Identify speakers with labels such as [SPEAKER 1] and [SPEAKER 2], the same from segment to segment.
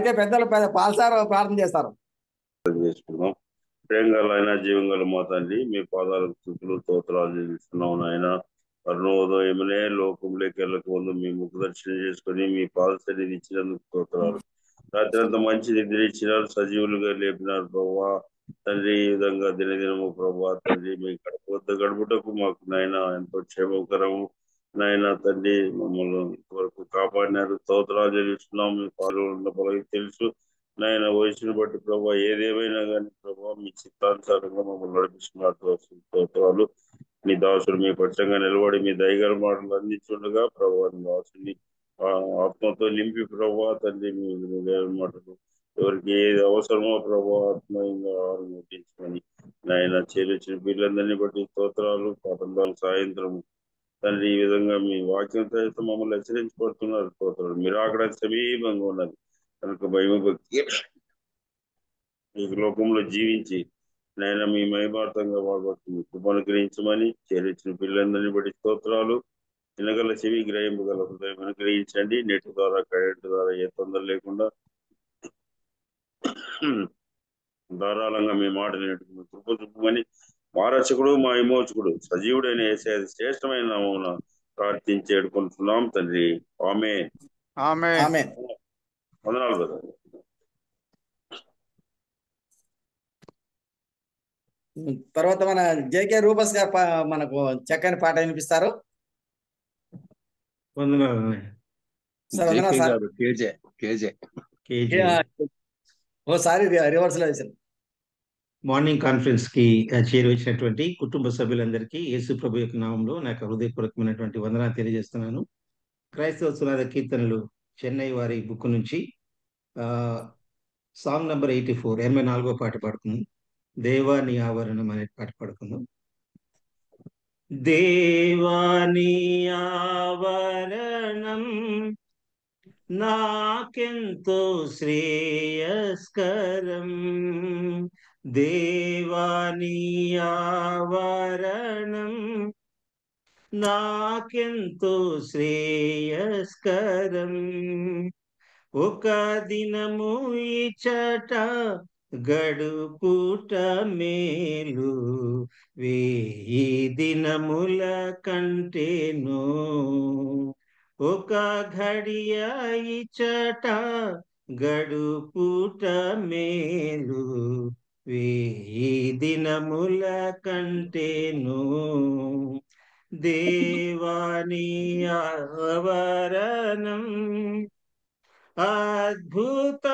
[SPEAKER 1] దానికే పెద్దలు పాల్సారు ప్రార్థన చేస్తారు.
[SPEAKER 2] చేసుకున్నాం. ప్రేంగలైన జీవంగల మా తండ్రి, మీ పాదాలకు స్థుతులు స్తోత్రాలు చెల్లిస్తున్నాం నాయన. అరుణోదయమునే లోకంలోకి వెళ్ళక ముందు మీ ముఖ దర్శనం చేసుకుని మీ పాద సన్నిధి ఇచ్చినందుకు స్తోత్రాలు. రాత్రి అంతా మంచి నిద్ర ఇచ్చినారు, సజీవులుగా లేపినారు ప్రభా తండ్రి. ఈ విధంగా దినదినము ప్రభా తండ్రి మీ వద్ద గడుపుటకు మాకు నాయన ఎంతో క్షేమకరము నాయన తండ్రి. మమ్మల్ని ఇంతవరకు కాపాడినారు, స్తోత్రాలు చెల్లిస్తున్నాం. మీ పాలు ఉన్న పొలకి తెలుసు నాయన. వయసును బట్టి ప్రభా ఏదేమైనా కానీ ప్రభా మీ చిత్తానుసారంగా మమ్మల్ని నడిపిస్తున్నారు. స్తోత్రాలు. మీ దాసుడు మీ పక్షంగా నిలబడి మీ దయగల మాటలు అందించుండగా ప్రభా మీ దాసుని ఆత్మతో నింపి ప్రభా తండ్రి మీ దయగల మాటలు ఎవరికి ఏది అవసరమో ప్రభా ఆత్మీయంగా ముట్టించమని నాయన చేరుచిన పిల్లలందరినీ బట్టి స్తోత్రాలు. పాఠందాలు సాయంత్రం తండ్రి ఈ విధంగా మీ వాక్యం సహితం మమ్మల్ని హెచ్చరించబడుతున్నారు. స్తోత్రాలు. మీరు అక్కడ సమీపంగా ఉన్నది కనుక భయభక్తి ఈ లోకంలో జీవించి నాయన మీ మహిమార్థంగా వాడబడుతుంది కృపను గ్రహించమని చేరించిన పిల్లలందరినీ బట్టి స్తోత్రాలు. వినగల చెవి, గ్రహింపగల హృదయం అనుగ్రహించండి. నెట్ ద్వారా కరెంట్ ద్వారా ఏ తొందర లేకుండా ధారాళంగా మీ మాట నేర్చుకుని కృప చూపమని మా రక్షకుడు మా విమోచకుడు సజీవుడైన యేసయ్య శ్రేష్టమైన నామమున ప్రార్థించి ఏడుకుంటున్నాం తండ్రి. ఆమేన్.
[SPEAKER 1] ఆమేన్.
[SPEAKER 2] వందనాలు బ్రదర్.
[SPEAKER 1] తర్వాత మన జేకే రూపస్ గారు మనకు చక్కని పాట వినిపిస్తారు. సార్ వందనాలు సార్. ఓసారి రివర్స్ లో వేసాను.
[SPEAKER 3] మార్నింగ్ కాన్ఫరెన్స్ కి చేరువచ్చినటువంటి కుటుంబ సభ్యులందరికీ యేసు ప్రభు యొక్క నామంలో నాకు హృదయపూర్వకమైనటువంటి వందనాలు తెలియజేస్తున్నాను. క్రైస్తవ సునాద కీర్తనలు చెన్నై వారి బుక్ నుంచి సాంగ్ నంబర్ 84 84వ పాట పాడుకుందాం. దేవాని ఆవరణం అనే పాట పాడుకుందాం. దేవాని ఆవరణం నాకెంతో శ్రేయస్కరం, దేవాని ఆవరణం నాకెంతో శ్రేయస్కరం. ఒక దినము ఇచ్చట గడుపుట మేలు, 1000 దినముల కంటేను. ఒక ఘడియ ఇచ్చట గడుపుట మేలు, 1000 దినముల కంటేను. దేవాని ఆవరణం అద్భుత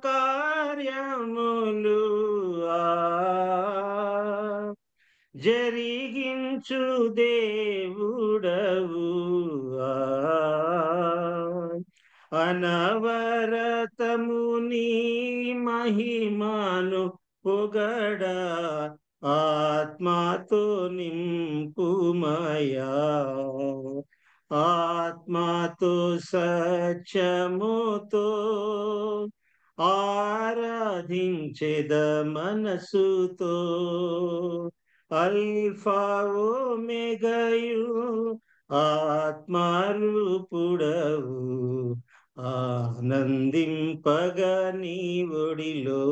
[SPEAKER 3] కార్యములు జరిగించు దేవుడవు, అనవరతము నీ మహిమను పొగడా, ఆత్మతో నింపుమయా, ఆత్మతో సత్యముతో ఆరాధించెద మనసుతో. అల్ఫా ఒమేగయు ఆత్మరూపుడవు, ఆనందింపగ నీ ఒడిలో.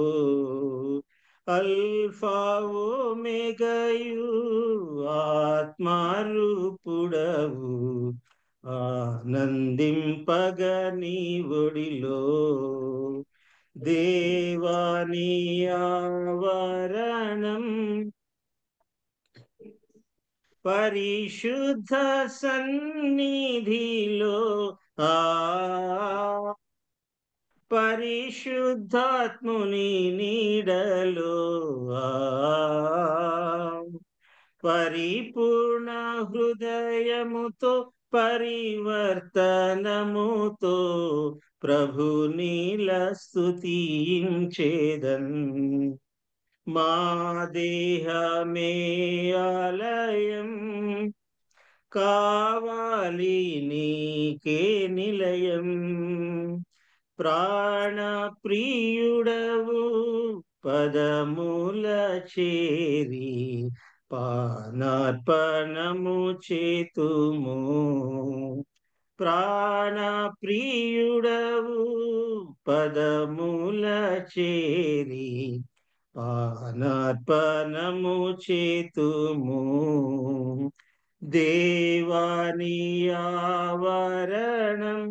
[SPEAKER 3] అల్ఫా ఒమేగయు ఆత్మరూపుడవు, ఆనందింపగ నీ ఒడిలో. దేవాని ఆవరణం పరిశుద్ధ సన్నిధిలో, పరిశుద్ధాత్ముని నీడలో, పరిపూర్ణ హృదయముతో పరివర్తనముతో ప్రభు నీల స్తుతించేదన్. మా దేహమే ఆలయం కావాలి నీకే నిలయం, ప్రాణ ప్రియుడవు పదముల చేరి పానార్పణము చేతుము. ప్రాణ ప్రియుడవు పదముల చేరి పానార్పణము చేతుము. దేవాని ఆవరణం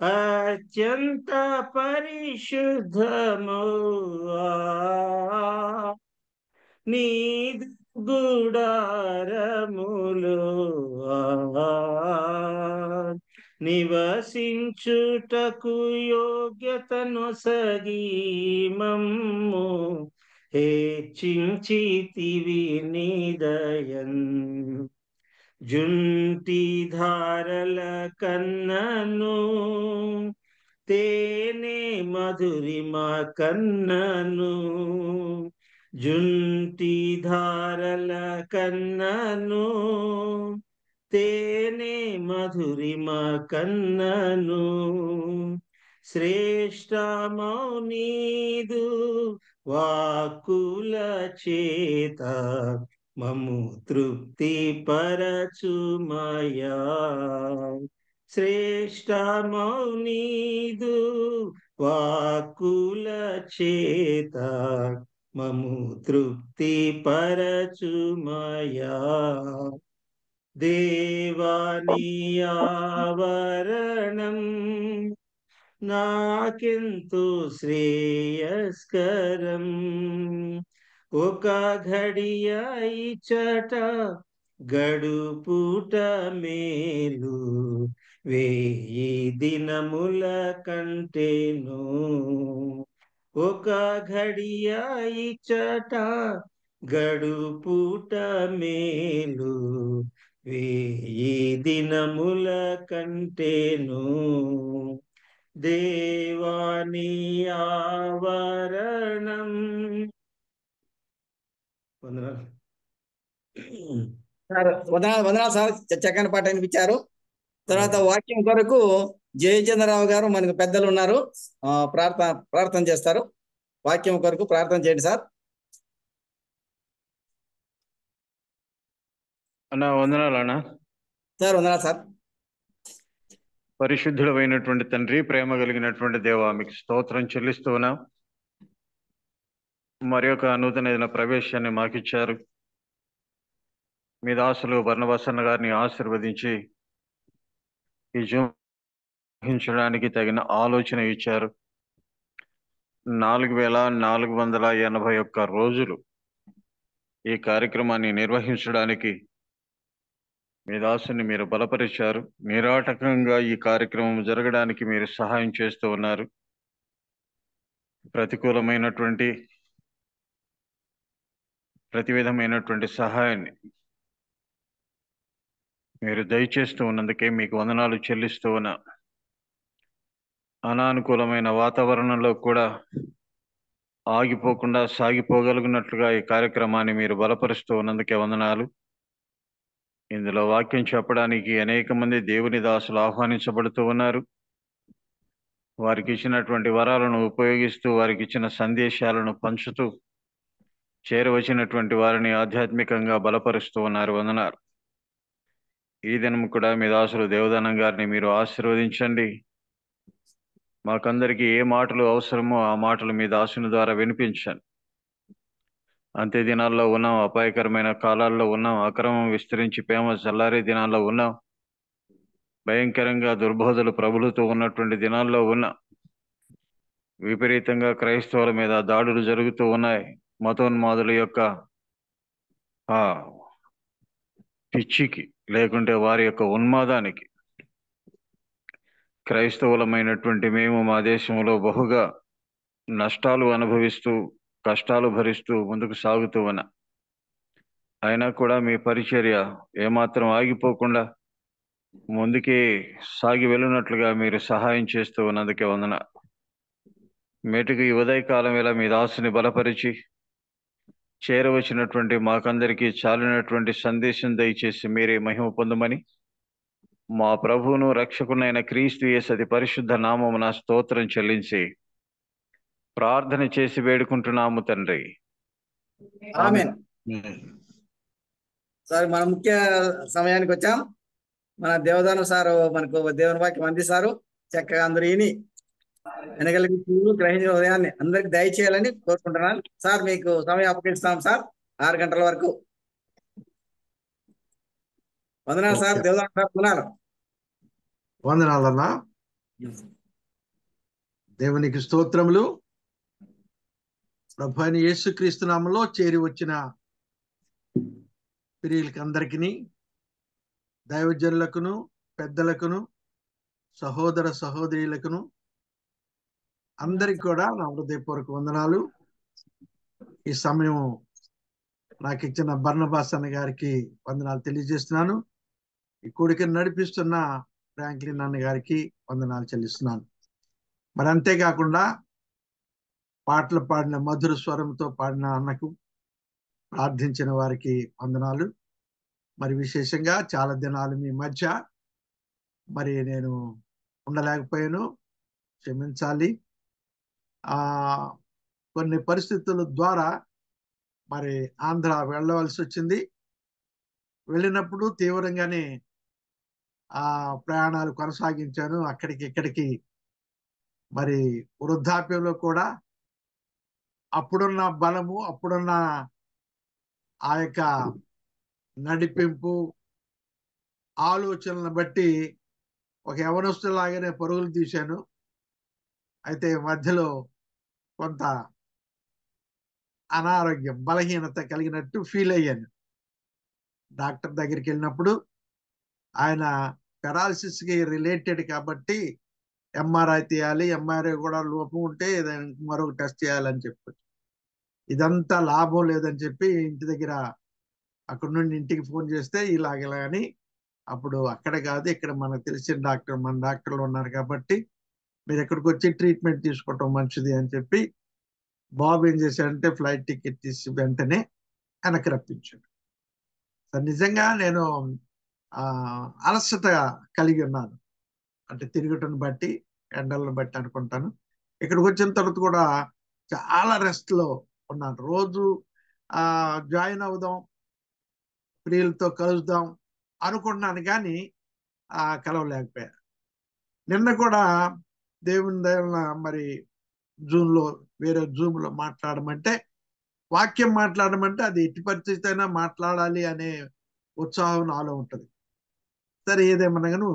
[SPEAKER 3] అత్యంత పరిశుద్ధము. నీ గుడారములో నివసించుటకు యోగ్యతను సగి మమ్ము హెచ్చించితివి నిదయన్. జుంటి ధారల కన్నను తేనె మధురిమ కన్నను. జుంటి ధారల కన్నను తేనె మధురిమ కన్నను. శ్రేష్టమౌనీదు వాక్కుల చేత మము తృప్తి పరచుమయా. శ్రేష్టమౌనీదు వాక్కుల చేత మము తృప్తి పరచుమయా. దేవాని ఆవరణం నాకెంతో శ్రేయస్కరం. ఒక ఘడియ ఇచ్చట గడుపుట మేలు 1000 దినముల కంటేను. ఒక ఘడియ ఇచ్చట గడుపుట మేలు 1000 దినముల కంటేను. దేవాని ఆవరణం. వందనాలు.
[SPEAKER 1] సార్ వందనాలు సార్, చక్కని పాట వినిపించారు. తర్వాత వాక్యం కొరకు జయచంద్రరావు గారు మనకు పెద్దలు ఉన్నారు, ప్రార్థన చేస్తారు. వాక్యం కొరకు ప్రార్థన చేయండి సార్.
[SPEAKER 4] అన్నా వందనాలు అన్నా.
[SPEAKER 1] సార్ వందనాలు సార్.
[SPEAKER 4] పరిశుద్ధుడమైనటువంటి తండ్రి, ప్రేమ కలిగినటువంటి దేవా, మీకు స్తోత్రం చెల్లిస్తూ ఉన్నాం. మరి ఒక నూతన ప్రవేశాన్ని మాకిచ్చారు. మీ దాసులు బర్నబాసన్న గారిని ఆశీర్వదించి ఈ జూహించడానికి తగిన ఆలోచన ఇచ్చారు. 4481 రోజులు ఈ కార్యక్రమాన్ని నిర్వహించడానికి మీ దాసుని మీరు బలపరిచారు. నిరాటకంగా ఈ కార్యక్రమం జరగడానికి మీరు సహాయం చేస్తూ ఉన్నారు. ప్రతికూలమైనటువంటి ప్రతి విధమైనటువంటి సహాయాన్ని మీరు దయచేస్తూ ఉన్నందుకే మీకు వందనాలు చెల్లిస్తూ ఉన్నా. అనానుకూలమైన వాతావరణంలో కూడా ఆగిపోకుండా సాగిపోగలిగినట్లుగా ఈ కార్యక్రమాన్ని మీరు బలపరుస్తూ ఉన్నందుకే వందనాలు. ఇందులో వాక్యం చెప్పడానికి అనేక మంది దేవుని దాసులు ఆహ్వానించబడుతూ ఉన్నారు. వారికి ఇచ్చినటువంటి వరాలను ఉపయోగిస్తూ, వారికి ఇచ్చిన సందేశాలను పంచుతూ చేరవచ్చినటువంటి వారిని ఆధ్యాత్మికంగా బలపరుస్తూ ఉన్నారు. వందనాలు. ఈ దినం కూడా మీ దాసులు దేవదానం గారిని మీరు ఆశీర్వదించండి. మాకందరికీ ఏ మాటలు అవసరమో ఆ మాటలు మీ దాసుని ద్వారా వినిపించండి. అంత్య దినాల్లో ఉన్నాం, అపాయకరమైన కాలాల్లో ఉన్నాం, అక్రమం విస్తరించి ప్రేమ చల్లారే దినాల్లో ఉన్నాం, భయంకరంగా దుర్బోధలు ప్రబలుతూ ఉన్నటువంటి దినాల్లో ఉన్నాం. విపరీతంగా క్రైస్తవుల మీద దాడులు జరుగుతూ ఉన్నాయి. మతోన్మాదుల యొక్క పిచ్చికి, లేకుంటే వారి యొక్క ఉన్మాదానికి క్రైస్తవులమైనటువంటి మేము మా దేశంలో బహుగా నష్టాలు అనుభవిస్తూ, కష్టాలు భరిస్తూ ముందుకు సాగుతూ ఉన్నా. అయినా కూడా మీ పరిచర్య ఏమాత్రం ఆగిపోకుండా ముందుకే సాగి వెళ్ళినట్లుగా మీరు సహాయం చేస్తూ ఉన్నందుకే వందన. మేటికి ఈ ఉదయకాలం ఇలా మీ దాసుని బలపరిచి చేరవచ్చినటువంటి మాకందరికీ చాలినటువంటి సందేశం దయచేసి మీరే మహిమ పొందమని మా ప్రభువును రక్షకునైన క్రీస్తు యేసు అతి పరిశుద్ధ నామమున స్తోత్రం చెల్లించి ప్రార్థన చేసి వేడుకుంటున్నాము తండ్రి.
[SPEAKER 1] ఆమేన్. సార్, మన ముఖ్య సమయానికి వచ్చాం. మన దేవదానం సారు మనకు దేవుని వాక్యం అందిస్తారు. చక్కగా అందరూ విని వెనకలిగి గ్రహించిన ఉదయాన్ని అందరికి దయచేయాలని కోరుకుంటున్నాను. సార్ మీకు సమయం అప్పగిస్తాం సార్ 6 గంటల వరకు. వందనాలు సార్.
[SPEAKER 5] ఓకే.
[SPEAKER 1] దేవదానం సార్ ఉన్నారు.
[SPEAKER 5] వందనాలన్నా. దేవునికి స్తోత్రములు. ప్రభు అయిన యేసుక్రీస్తు నామములో చేరి వచ్చిన ప్రియులకి అందరికీ, దైవజనులకును, పెద్దలకును, సహోదర సహోదరులకును అందరికి కూడా నా హృదయపూర్వక వందనాలు. ఈ సమయం నాకు ఇచ్చిన బర్నబాస్ అన్న గారికి వందనాలు తెలియజేస్తున్నాను. ఈ కూడికను నడిపిస్తున్న ఫ్రాంక్లిన్ అన్న గారికి వందనాలు చెల్లిస్తున్నాను. మరి అంతేకాకుండా పాటలు పాడిన మధుర స్వరంతో పాడిన అన్నకు, ప్రార్థించిన వారికి వందనాలు. మరి విశేషంగా చాలా దినాలు మీ మధ్య మరి నేను ఉండలేకపోయాను, క్షమించాలి. కొన్ని పరిస్థితుల ద్వారా మరి ఆంధ్ర వెళ్ళవలసి వచ్చింది. వెళ్ళినప్పుడు తీవ్రంగానే ప్రయాణాలు కొనసాగించాను అక్కడికి ఇక్కడికి. మరి వృద్ధాప్యంలో కూడా అప్పుడున్న బలము, అప్పుడున్న ఆ యొక్క నడిపింపు ఆలోచనలను బట్టి ఒక యవనస్తులాగానే పరుగులు తీశాను. అయితే మధ్యలో కొంత అనారోగ్యం, బలహీనత కలిగినట్టు ఫీల్ అయ్యాను. డాక్టర్ దగ్గరికి వెళ్ళినప్పుడు ఆయన పెరాలసిస్కి రిలేటెడ్ కాబట్టి ఎంఆర్ఐ తీయాలి, ఎంఆర్ఐ కూడా లోపం ఉంటే మరొక టెస్ట్ చేయాలని చెప్పి, ఇదంతా లాభం లేదని చెప్పి ఇంటి దగ్గర అక్కడ నుండి ఇంటికి ఫోన్ చేస్తే ఇలా అని, అప్పుడు అక్కడ కాదు ఇక్కడ మనకు తెలిసిన డాక్టర్, మన డాక్టర్లు ఉన్నారు కాబట్టి మీరు ఎక్కడికి వచ్చి ట్రీట్మెంట్ తీసుకోవటం మంచిది అని చెప్పి బాబు ఏం చేశాడంటే ఫ్లైట్ టికెట్ తీసి వెంటనే వెనక్కి రప్పించాడు. నిజంగా నేను అలసట కలిగి ఉన్నాను, అంటే తిరుగుటను బట్టి, ఎండలను బట్టి అనుకుంటాను. ఇక్కడికి వచ్చిన తర్వాత కూడా చాలా రెస్ట్లో ఉన్నాను. రోజు జాయిన్ అవుదాం, ప్రియులతో కలుద్దాం అనుకుంటున్నాను కానీ కలవలేకపోయా. నిన్న కూడా దేవుని దయవల్ల మరి వేరే జూమ్లో మాట్లాడమంటే, వాక్యం మాట్లాడమంటే అది ఎట్టి పరిస్థితి అయినా మాట్లాడాలి అనే ఉత్సాహం నాలో ఉంటుంది. సరే ఏదేమనగాను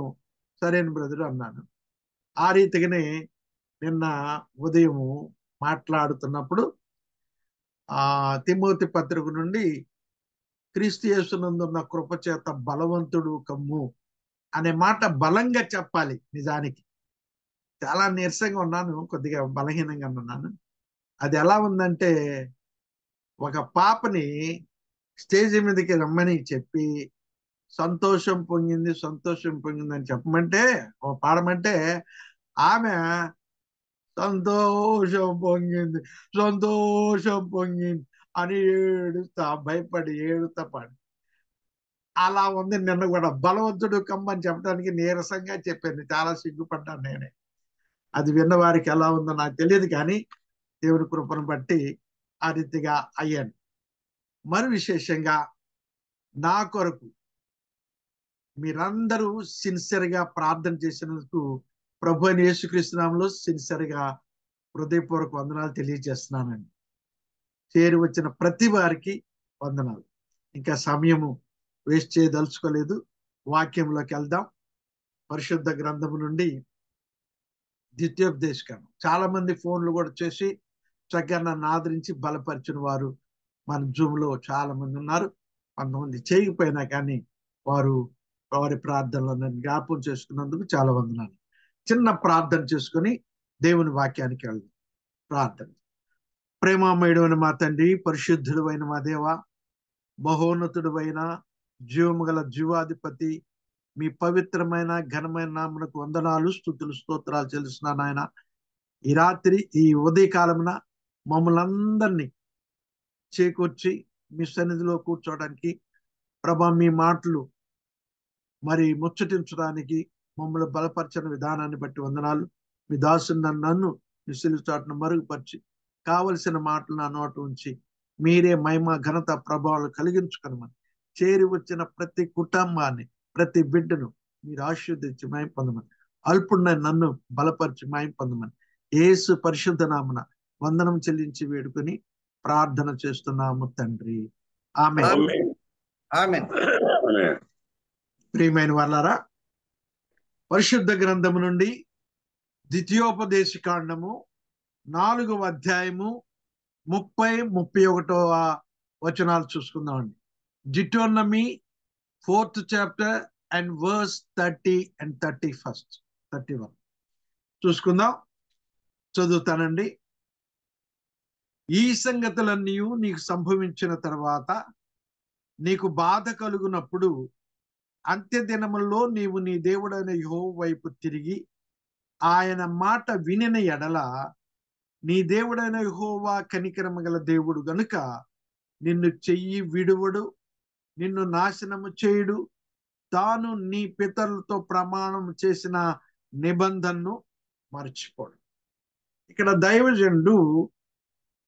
[SPEAKER 5] సరైన బ్రదరు అన్నాను. ఆ రీతిగానే నిన్న ఉదయం మాట్లాడుతున్నప్పుడు తిమోతి పత్రిక నుండి క్రీస్తు యేసునందున్న కృపచేత బలవంతుడు కమ్ము అనే మాట బలంగా చెప్పాలి. నిజానికి చాలా నీరసంగా ఉన్నాను, కొద్దిగా బలహీనంగా ఉన్నాను. అది ఎలా ఉందంటే, ఒక పాపని స్టేజ్ మీదకి రమ్మని చెప్పి సంతోషం పొంగింది అని చెప్పమంటే, పాడమంటే ఆమె సంతోషం పొంగింది అని భయపడి ఏడుస్తా పాడి, అలా ఉంది. నిన్న కూడా బలవంతుడు కమ్మని చెప్పడానికి నీరసంగా చెప్పాను, చాలా సిగ్గుపడ్డాను నేనే. అది విన్న వారికి ఎలా ఉందో నాకు తెలియదు కానీ దేవుని కృపను బట్టి ఆ రీతిగా అయ్యాను. మరి విశేషంగా నా కొరకు మీరందరూ సిన్సియర్గా ప్రార్థన చేసినందుకు ప్రభు అయిన యేసుక్రీస్తు నామములో సిన్సియర్గా హృదయపూర్వక వందనాలు తెలియజేస్తున్నానండి. చేరి వచ్చిన ప్రతి వారికి వందనాలు. ఇంకా సమయము వేస్ట్ చేయదలుచుకోలేదు, వాక్యంలోకి వెళ్దాం. పరిశుద్ధ గ్రంథము నుండి ద్వితీయోపదేశకాండం. చాలా మంది ఫోన్లు కూడా చేసి చక్కగా నన్ను ఆదరించి బలపరిచిన వారు మన జూమ్లో చాలా మంది ఉన్నారు. కొంతమంది చేయకపోయినా కానీ వారి ప్రార్థనలో నన్ను జ్ఞాపకం చేసుకున్నందుకు చాలా వందనాలు. చిన్న ప్రార్థన చేసుకుని దేవుని వాక్యానికి వెళ్దాం. ప్రార్థన. ప్రేమామయుడైన మా తండ్రి, పరిశుద్ధుడు అయిన మా దేవ, మహోన్నతుడు అయిన జీవము గల జీవాధిపతి, మీ పవిత్రమైన ఘనమైన నామమునకు వందనాలు, స్తుతులు, స్తోత్రాలు చెల్లిస్తున్నాను ఆయన. ఈ రాత్రి, ఈ ఉదయకాలమున మమ్మల్ని అందరినీ చేకూర్చి మీ సన్నిధిలో కూర్చోవడానికి, ప్రభా మీ మాటలు మరి ముచ్చటించడానికి మమ్మల్ని బలపరచిన విధానాన్ని బట్టి వందనాలు. మీ దాసుని నన్ను మీ సిలువ చాటును మరుగుపరిచి కావలసిన మాటలు నా నోట ఉంచి మీరే మహిమ ఘనత ప్రభావాలు కలిగించుకొనమని, చేరి వచ్చిన ప్రతి కుటుంబాన్ని, ప్రతి బిడ్డను మీరు ఆశీర్వదించి మాయం పొందమని, అల్పుడిన నన్ను బలపరిచి మాయం పొందమని యేసు పరిశుద్ధ నామమున వందనం చెల్లించి వేడుకొని ప్రార్థన చేస్తున్నాము తండ్రి. ఆమేన్.
[SPEAKER 2] ఆమేన్.
[SPEAKER 1] ఆమేన్.
[SPEAKER 2] ఆమేన్.
[SPEAKER 5] ప్రియమైన వాళ్ళారా, పరిశుద్ధ గ్రంథము నుండి ద్వితీయోపదేశ కాండము 4వ అధ్యాయము 30-31 వచనాలు చూసుకుందామండి. Deuteronomy 4th chapter and verse 30 and 31 చూసుకుందాం. చదువుతానండి. ఈ సంగతులన్నీ నీకు సంభవించిన తర్వాత నీకు బాధ కలుగునప్పుడు అంత్య దినముల్లో నీవు నీ దేవుడైన యెహోవా వైపు తిరిగి ఆయన మాట వినిన ఎడల నీ దేవుడైన యెహోవా కనికరము గల దేవుడు గనుక నిన్ను చెయ్యి విడువడు, నిన్ను నాశనము చేయుడు, తాను నీ పితరులతో ప్రమాణం చేసిన నిబంధనను మర్చిపోడు. ఇక్కడ దైవజనుడు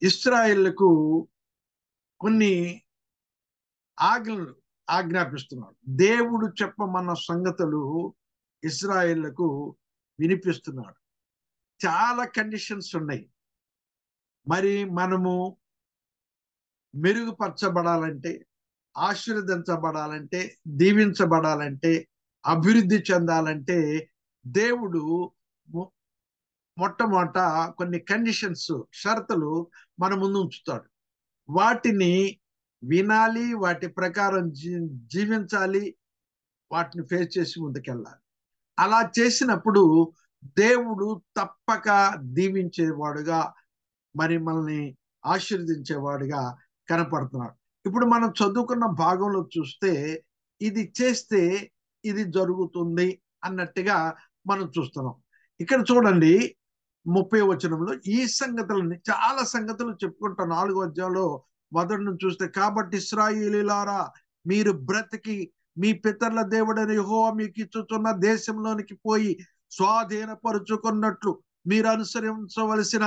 [SPEAKER 5] ఇశ్రాయేలుకు కొన్ని ఆజ్ఞాపిస్తున్నాడు. దేవుడు చెప్పమన్న సంగతులు ఇశ్రాయేలుకు వినిపిస్తున్నాడు. చాలా కండిషన్స్ ఉన్నాయి. మరి మనము మెరుగుపరచబడాలంటే, ఆశీర్వదించబడాలంటే, దీవించబడాలంటే, అభివృద్ధి చెందాలంటే దేవుడు మొట్టమొదట కొన్ని కండిషన్స్, షరతులు మన ముందు ఉంచుతాడు. వాటిని వినాలి, వాటి ప్రకారం జీవించాలి, వాటిని ఫేస్ చేసి ముందుకెళ్ళాలి. అలా చేసినప్పుడు దేవుడు తప్పక దీవించేవాడుగా, మరి మనల్ని ఆశీర్వదించేవాడుగా కనపడుతున్నాడు. ఇప్పుడు మనం చదువుకున్న భాగంలో చూస్తే ఇది చేస్తే ఇది జరుగుతుంది అన్నట్టుగా మనం చూస్తున్నాం. ఇక్కడ చూడండి 30వ వచనంలో ఈ సంగతులని, చాలా సంగతులు చెప్పుకుంటాం. 4వ అధ్యాయంలో మొదటి నుంచి చూస్తే, కాబట్టి ఇశ్రాయేలీయులారా మీరు బ్రతికి మీ పితరుల దేవుడైన యెహోవా మీకు ఇచ్చుచున్న దేశంలోనికి పోయి స్వాధీనపరుచుకున్నట్లు మీరు అనుసరించవలసిన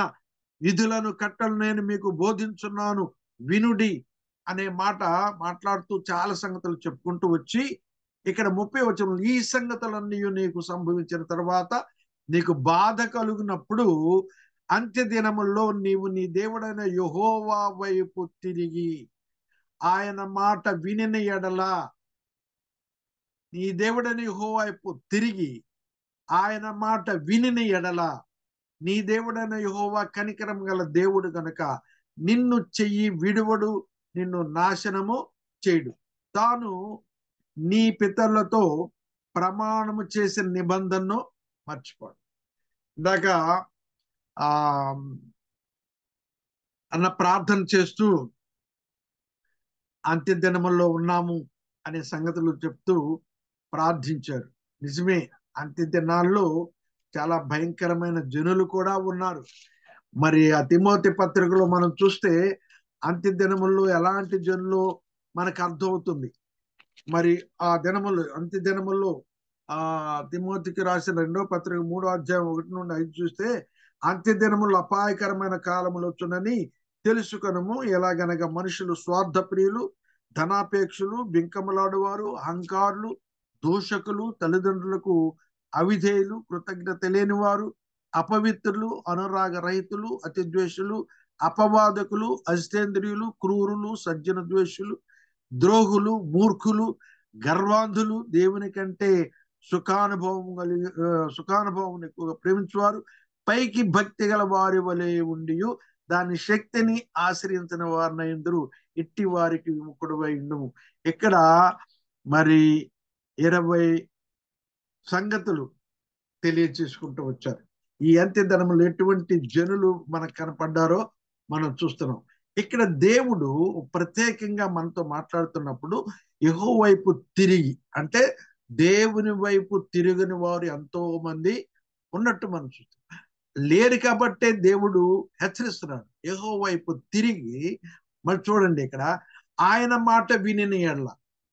[SPEAKER 5] విధులను కట్టలు నేను మీకు బోధించున్నాను వినుడి అనే మాట మాట్లాడుతూ చాలా సంగతులు చెప్పుకుంటూ వచ్చి ఇక్కడ 30వ వచనంలో ఈ సంగతులన్నీ నీకు సంభవించిన తర్వాత నీకు బాధ కలుగునప్పుడు అంత్య దినముల్లో నీవు నీ దేవుడైన యెహోవా వైపు తిరిగి ఆయన మాట వినిన ఎడల, నీ దేవుడైన యెహోవా వైపు తిరిగి ఆయన మాట వినిన ఎడల నీ దేవుడైన యెహోవా కనికరం గల దేవుడు గనుక నిన్ను చెయ్యి విడువడు, నిన్ను నాశనము చేయడు, తాను నీ పితరులతో ప్రమాణము చేసిన నిబంధనను మర్చిపోడు. ఇందాక అన్న ప్రార్థన చేస్తూ అంత్య దినముల్లో ఉన్నాము అనే సంగతులు చెప్తూ ప్రార్థించారు. నిజమే, అంత్య దినాల్లో చాలా భయంకరమైన జనులు కూడా ఉన్నారు. మరి ఆ తిమోతి పత్రికలో మనం చూస్తే అంత్య దినముల్లో ఎలాంటి జనులు మనకు అర్థమవుతుంది. మరి ఆ దినములు, అంత్య దినముల్లో తిమోతికి రాసిన 2వ పత్రిక 3వ అధ్యాయం 1-5 చూస్తే, అంత్య దినములు అపాయకరమైన కాలములు వచ్చునని తెలుసుకొనుము. ఎలాగనగా మనుషులు స్వార్థ ప్రియులు, ధనాపేక్షులు, బింకములాడువారు, అహంకారులు, దూషకులు, తల్లిదండ్రులకు అవిధేయులు, కృతజ్ఞత లేని వారు, అపవిత్రులు, అనురాగ రహితులు, అతిద్వేషులు, అపవాదకులు, అజితేంద్రియులు, క్రూరులు, సజ్జన ద్వేషులు, ద్రోహులు, మూర్ఖులు, గర్వాంధులు, దేవుని కంటే సుఖానుభవం ఎక్కువగా ప్రేమించువారు, పైకి భక్తి గల వారి వలె ఉండి దాని శక్తిని ఆశ్రయించిన వారినైందరూ ఇట్టి వారికి విముఖుడువై ఉండుము. ఇక్కడ మరి 20 సంగతులు తెలియచేసుకుంటూ వచ్చారు. ఈ అంత్య దినములు ఎటువంటి జనులు మనకు కనపడ్డారో మనం చూస్తున్నాం. ఇక్కడ దేవుడు ప్రత్యేకంగా మనతో మాట్లాడుతున్నప్పుడు యెహోవా వైపు తిరిగి, అంటే దేవుని వైపు తిరిగిన వారు ఎంతో మంది ఉన్నట్టు మనం చూస్తాం. లేరు కాబట్టే దేవుడు హెచ్చరిస్తున్నాడు. యెహోవా వైపు తిరిగి, మరి చూడండి ఇక్కడ ఆయన మాట వినిన ఎడల,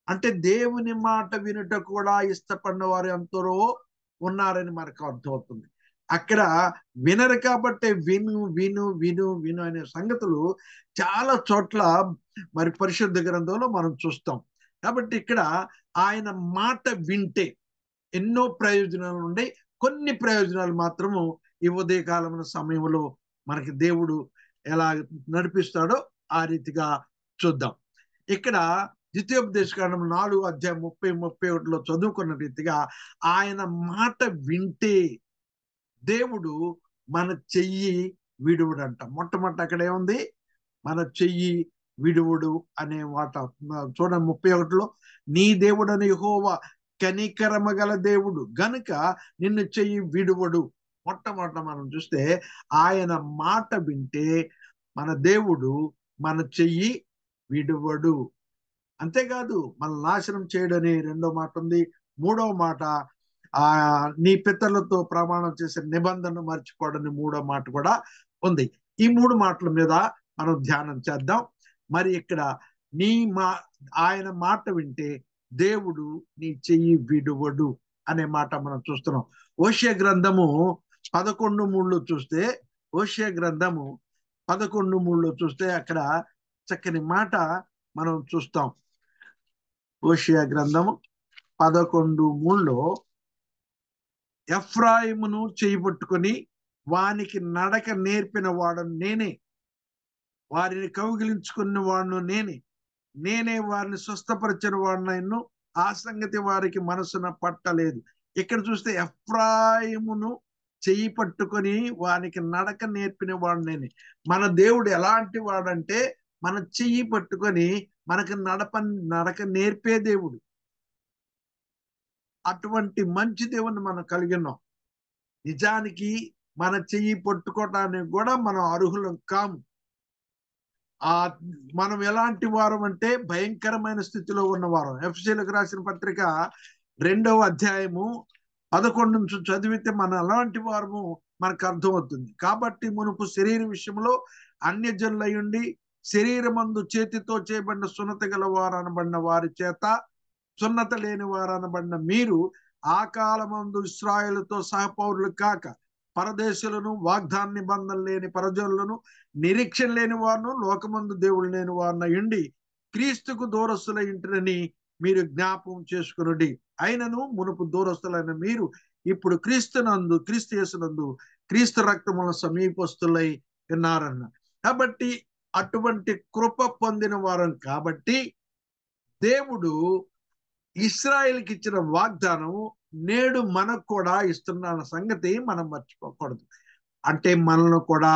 [SPEAKER 5] అంటే దేవుని మాట వినుట కూడా ఇష్టపడిన వారు ఎంతరో ఉన్నారని మనకు అర్థమవుతుంది. అక్కడ వినరు కాబట్టి విను విను విను విను అనే సంగతులు చాలా చోట్ల మరి పరిశుద్ధ గ్రంథంలో మనం చూస్తాం. కాబట్టి ఇక్కడ ఆయన మాట వింటే, ఎన్నో ప్రయోజనాలు ఉండే, కొన్ని ప్రయోజనాలు మాత్రము ఈ ఉదయకాలం సమయంలో మనకి దేవుడు ఎలా నడిపిస్తాడో ఆ రీతిగా చూద్దాం. ఇక్కడ ద్వితీయోపదేశకాండం 4:30-31 చదువుకున్న రీతిగా ఆయన మాట వింటే దేవుడు మన చెయ్యి విడువుడంట. మొట్టమొదటి అక్కడ ఏముంది? మన చెయ్యి విడువుడు అనే మాట చూడండి. 31లో నీ దేవుడని యెహోవా కనికరము గల దేవుడు గనుక నిన్ను చెయ్యి విడువడు. మొట్టమొదట మనం చూస్తే ఆయన మాట వింటే మన దేవుడు మన చెయ్యి విడువడు. అంతేకాదు మన నాశనం చేయడని రెండో మాట ఉంది. మూడవ మాట నీ పితరులతో ప్రమాణం చేసే నిబంధన మర్చిపోవడని మూడో మాట కూడా ఉంది. ఈ మూడు మాటల మీద మనం ధ్యానం చేద్దాం. మరి ఇక్కడ ఆయన మాట వింటే దేవుడు నీ చెయ్యి విడువడు అనే మాట మనం చూస్తున్నాం. హోషేయ గ్రంథము 11:3 చూస్తే, హోషేయ గ్రంథము 11:3 చూస్తే అక్కడ చక్కని మాట మనం చూస్తాం. హోషేయ గ్రంథము 11:3 ఎఫ్రాయిమును చేయి పట్టుకొని వానికి నడక నేర్పిన వాడను నేనే, వారిని కౌగిలించుకున్న వాడును నేనే వారిని స్వస్థపరిచిన వాడినైను ఆ సంగతి వారికి మనసున పట్టలేదు. ఇక్కడ చూస్తే ఎఫ్రాయిమును చెయ్యి పట్టుకొని వానికి నడక నేర్పిన వాడు నేనే. మన దేవుడు ఎలాంటి వాడంటే మన చెయ్యి పట్టుకొని మనకు నడక నేర్పే దేవుడు. అటువంటి మంచి దేవుని మనం కలిగి ఉన్నాం. నిజానికి మన చెయ్యి పట్టుకోవటానికి కూడా మనం అర్హులం కాము. మనం ఎలాంటి వారం అంటే భయంకరమైన స్థితిలో ఉన్నవారం. ఎఫెసీయులకు రాసిన పత్రిక 2:11 నుంచి చదివితే మనం ఎలాంటి వారము మనకు అర్థమవుతుంది. కాబట్టి మునుపు శరీర విషయంలో అన్యజనులయుండి శరీరమందు చేతితో చేయబడిన సున్నత గల వారు అనబడిన వారి చేత సున్నత లేని వారు అనబడిన మీరు ఆ కాలమందు ఇశ్రాయేలుతో సహపౌరులు కాక పరదేశులను వాగ్దాన నిబంధన లేని పరజనులను నిరీక్షణ లేని వారును లోకమందు దేవుడు లేని వారిన ఉండి క్రీస్తుకు దూరస్తుల ఇంటిని మీరు జ్ఞాపకం చేసుకునుడి. అయినను మునుపు దూరస్తులైన మీరు ఇప్పుడు క్రీస్తు యేసునందు క్రీస్తు రక్తముల సమీపస్తులై ఉన్నారన్న. కాబట్టి అటువంటి కృప పొందిన వారం కాబట్టి దేవుడు ఇశ్రాయేలుకి ఇచ్చిన వాగ్దానం నేడు మనకు కూడా ఇస్తున్న సంగతి మనం మర్చిపోకూడదు. అంటే మనల్ని కూడా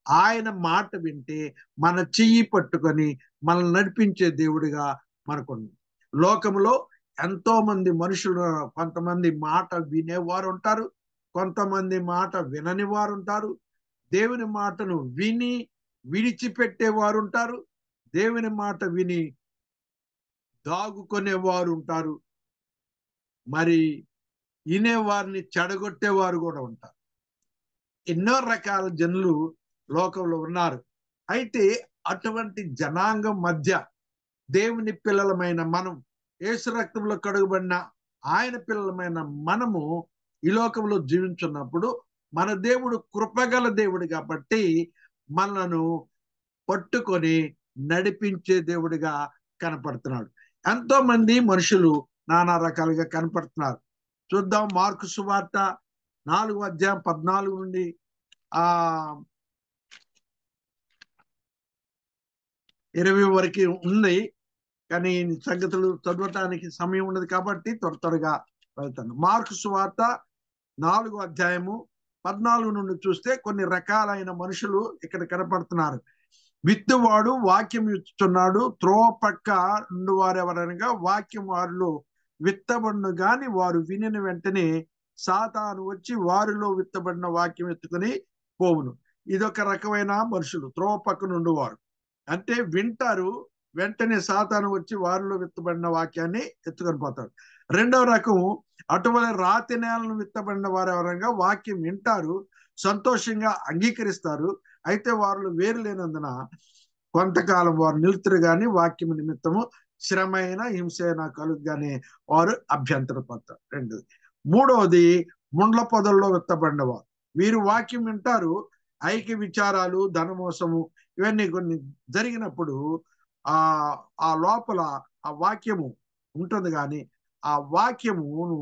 [SPEAKER 5] ఆయన మాట వింటే మన చెయ్యి పట్టుకొని మనల్ని నడిపించే దేవుడిగా మనకుంది. లోకంలో ఎంతో మంది మనుషులు, కొంతమంది మాట వినేవారు ఉంటారు, కొంతమంది మాట వినని వారు ఉంటారు, దేవుని మాటను విని విడిచిపెట్టేవారు ఉంటారు, దేవుని మాట విని దాగుకునేవారు ఉంటారు, మరి వినేవారిని చెడగొట్టేవారు కూడా ఉంటారు. ఎన్నో రకాల జనులు లోకంలో ఉన్నారు. అయితే అటువంటి జనాంగం మధ్య దేవుని పిల్లలమైన మనం, యేసు రక్తంలో కడుగుబడిన ఆయన పిల్లలమైన మనము ఈ లోకంలో జీవించున్నప్పుడు మన దేవుడు కృపగల దేవుడు కాబట్టి మనను పట్టుకొని నడిపించే దేవుడిగా కనపడుతున్నాడు. ఎంతో మంది మనుషులు నానా రకాలుగా కనపడుతున్నారు. చూద్దాం. మార్కు సువార్త 4:14 నుండి 20 వరకు ఉంది. కానీ సంగతులు చదవటానికి సమయం ఉన్నది కాబట్టి త్వరగా వెళ్తాను. మార్కు సువార్త 4:14 నుండి చూస్తే కొన్ని రకాలైన మనుషులు ఇక్కడ కనపడుతున్నారు. విత్తువాడు వాక్యం ఇస్తున్నాడు, త్రోవ పక్క నుండి వారు ఎవరనగా వాక్యం వారిలో విత్తబడిన గాని వారు వినిన వెంటనే సాతాను వచ్చి వారిలో విత్తబడిన వాక్యం ఎత్తుకుని పోవును. ఇదొక రకమైన మనుషులు, త్రోవ పక్క నుండి వారు. అంటే వింటారు, వెంటనే సాతాను వచ్చి వారిలో విత్తబడిన వాక్యాన్ని ఎత్తుకొని పోతాడు. రెండవ రకం అటువంటి రాతి నేలను విత్తబడిన వారు ఎవరంగా వాక్యం వింటారు, సంతోషంగా అంగీకరిస్తారు. అయితే వారిలో వేరు లేనందున కొంతకాలం వారు నిలుతురు గాని వాక్యం నిమిత్తము శ్రమైన హింసైన కలుగుగానే వారు అభ్యంతరపడతారు. రెండోది. మూడవది ముండ్ల పొదల్లో విత్తబడిన వారు. వీరు వాక్యం వింటారు, ఐక్య విచారాలు, ధనమోసము ఇవన్నీ కొన్ని జరిగినప్పుడు ఆ లోపల ఆ వాక్యము ఉంటుంది, కానీ ఆ వాక్యమును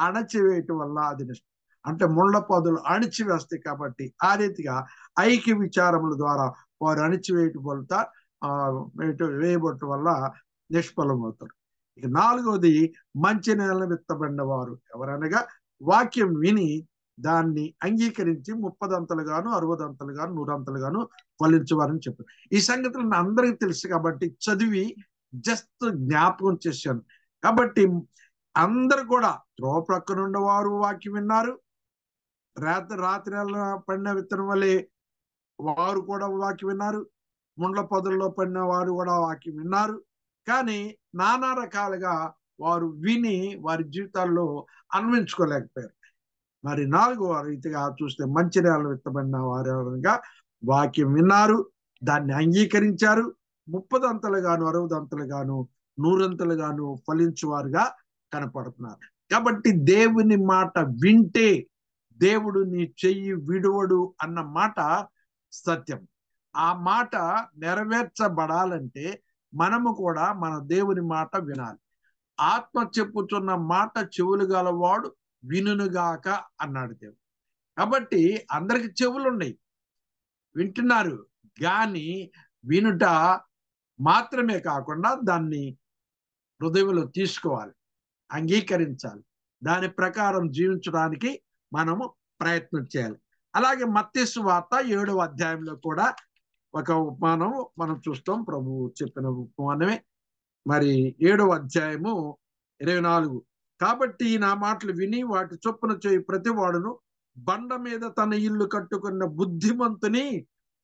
[SPEAKER 5] అణచివేయటం వల్ల అది నష్టం. అంటే ముళ్ళ పొదలు అణిచివేస్తాయి కాబట్టి ఆ రీతిగా ఐక్య విచారముల ద్వారా వారు అణిచివేయటం వల్ల వేయబడటం వల్ల నిష్ఫలమవుతారు. ఇక 4వది మంచి నేల విత్తబడిన వారు ఎవరనగా వాక్యం విని దాన్ని అంగీకరించి 30 60 100 ఫలించేవారని చెప్పారు. ఈ సంగతులు అందరికీ తెలుసు కాబట్టి చదివి జస్ట్ జ్ఞాపకం చేశాను. కాబట్టి అందరు కూడా త్రోవ ప్రక్కన ఉండేవారు వాక్యం విన్నారు. రాత్రి పడిన విత్తనం వల్లే వారు కూడా వాక్యం విన్నారు. ముండ్ల పొదల్లో పడిన వారు కూడా వాక్యం విన్నారు. కానీ నానా రకాలుగా వారు విని వారి జీవితాల్లో అన్వయించుకోలేకపోయారు. మరి 4వ రీతిగా చూస్తే మంచి నేల విత్తబడిన వారు ఎవరనగా వాక్యం విన్నారు, దాన్ని అంగీకరించారు, 30 60 100 ఫలించువారుగా కనపడుతున్నారు. కాబట్టి దేవుని మాట వింటే దేవుడు నీ చెయ్యి విడువడు అన్న మాట సత్యం. ఆ మాట నెరవేర్చబడాలంటే మనము కూడా మన దేవుని మాట వినాలి. ఆత్మ చెప్పుచున్న మాట చెవులు గలవాడు వినుగాక అన్నాడు దేవుడు. కాబట్టి అందరికి చెవులు ఉన్నాయి, వింటున్నారు. కానీ వినుట మాత్రమే కాకుండా దాన్ని హృదయంలో తీసుకోవాలి, అంగీకరించాలి, దాని ప్రకారం జీవించడానికి మనము ప్రయత్నం చేయాలి. అలాగే మత్తయి సువార్త 7వ అధ్యాయంలో కూడా ఒక ఉపమానం మనం చూస్తాం. ప్రభువు చెప్పిన ఉపమానమే. మరి 7వ అధ్యాయము 24. కాబట్టి నా మాటలు విని వాటి చొప్పున చేయి ప్రతి వాడును బండ మీద తన ఇల్లు కట్టుకున్న బుద్ధిమంతుని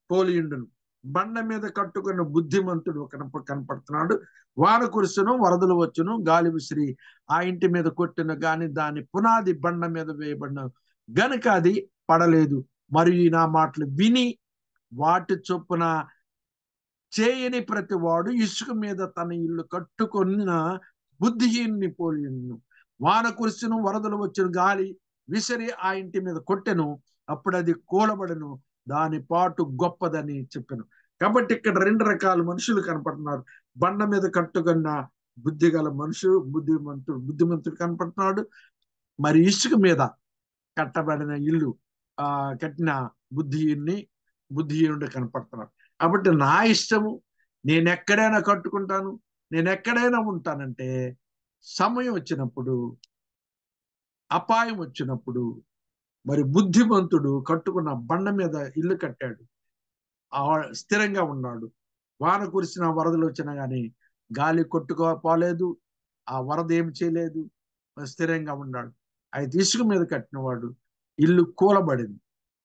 [SPEAKER 5] పోలియుండును. బండ మీద కట్టుకున్న బుద్ధిమంతుడు కనపడుతున్నాడు. వాన కురుసును, వరదలు వచ్చును, గాలి విసిరి ఆ ఇంటి మీద కొట్టిన గాని దాని పునాది బండ మీద వేయబడిన గనుక అది పడలేదు. మరియు నా మాటలు విని వాటి చొప్పున చేయని ప్రతి వాడు ఇసుక మీద తన ఇల్లు కట్టుకున్న బుద్ధిహీనుని పోలియుండును. వాన కురుసును, వరదలు వచ్చును, గాలి విసిరి ఆ ఇంటి మీద కొట్టెను, అప్పుడు అది కూలబడను, దాని పాటు గొప్పదని చెప్పాను. కాబట్టి ఇక్కడ 2 రకాల మనుషులు కనపడుతున్నారు. బండ మీద కట్టుకున్న బుద్ధి గల మనుషులు, బుద్ధిమంతుడు కనపడుతున్నాడు. ఇసుక మీద కట్టబడిన ఇల్లు కట్టిన బుద్ధిహీనుడు కనపడుతున్నాడు. కాబట్టి నా ఇష్టము, నేను ఎక్కడైనా కట్టుకుంటాను, నేను ఎక్కడైనా ఉంటానంటే సమయం వచ్చినప్పుడు, అపాయం వచ్చినప్పుడు, మరి బుద్ధిమంతుడు కట్టుకున్న బండ మీద ఇల్లు కట్టాడు, స్థిరంగా ఉన్నాడు. వాన కురిసిన, వరదలు వచ్చినా కానీ గాలి కొట్టుకోపోలేదు, ఆ వరద ఏం చేయలేదు, స్థిరంగా ఉన్నాడు. అయితే ఇసుక మీద కట్టినవాడు ఇల్లు కూలబడింది.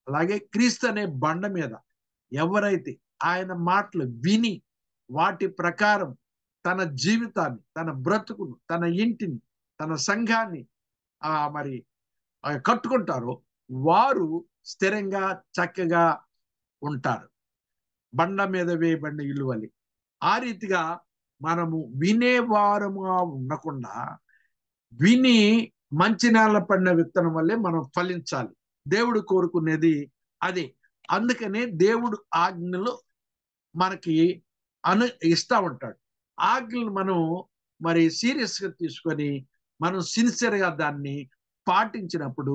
[SPEAKER 5] అలాగే క్రీస్తు అనే బండ మీద ఎవరైతే ఆయన మాటలు విని వాటి ప్రకారం తన జీవితాన్ని, తన బ్రతుకును, తన ఇంటిని, తన సంఘాన్ని కట్టుకుంటారో వారు స్థిరంగా చక్కగా ఉంటారు, బండ మీద వేయబడిన ఇల్లు వలె. ఆ రీతిగా మనము వినేవారముగా ఉండకుండా విని మంచి నేల పడిన విత్తనం వల్లే మనం ఫలించాలి. దేవుడు కోరుకునేది అదే. అందుకనే దేవుడు ఆజ్ఞలు మనకి ఇస్తా ఉంటాడు. ఆజ్ఞలు మనం సీరియస్ గా తీసుకొని మనం సిన్సియర్ గా దాన్ని పాటించినప్పుడు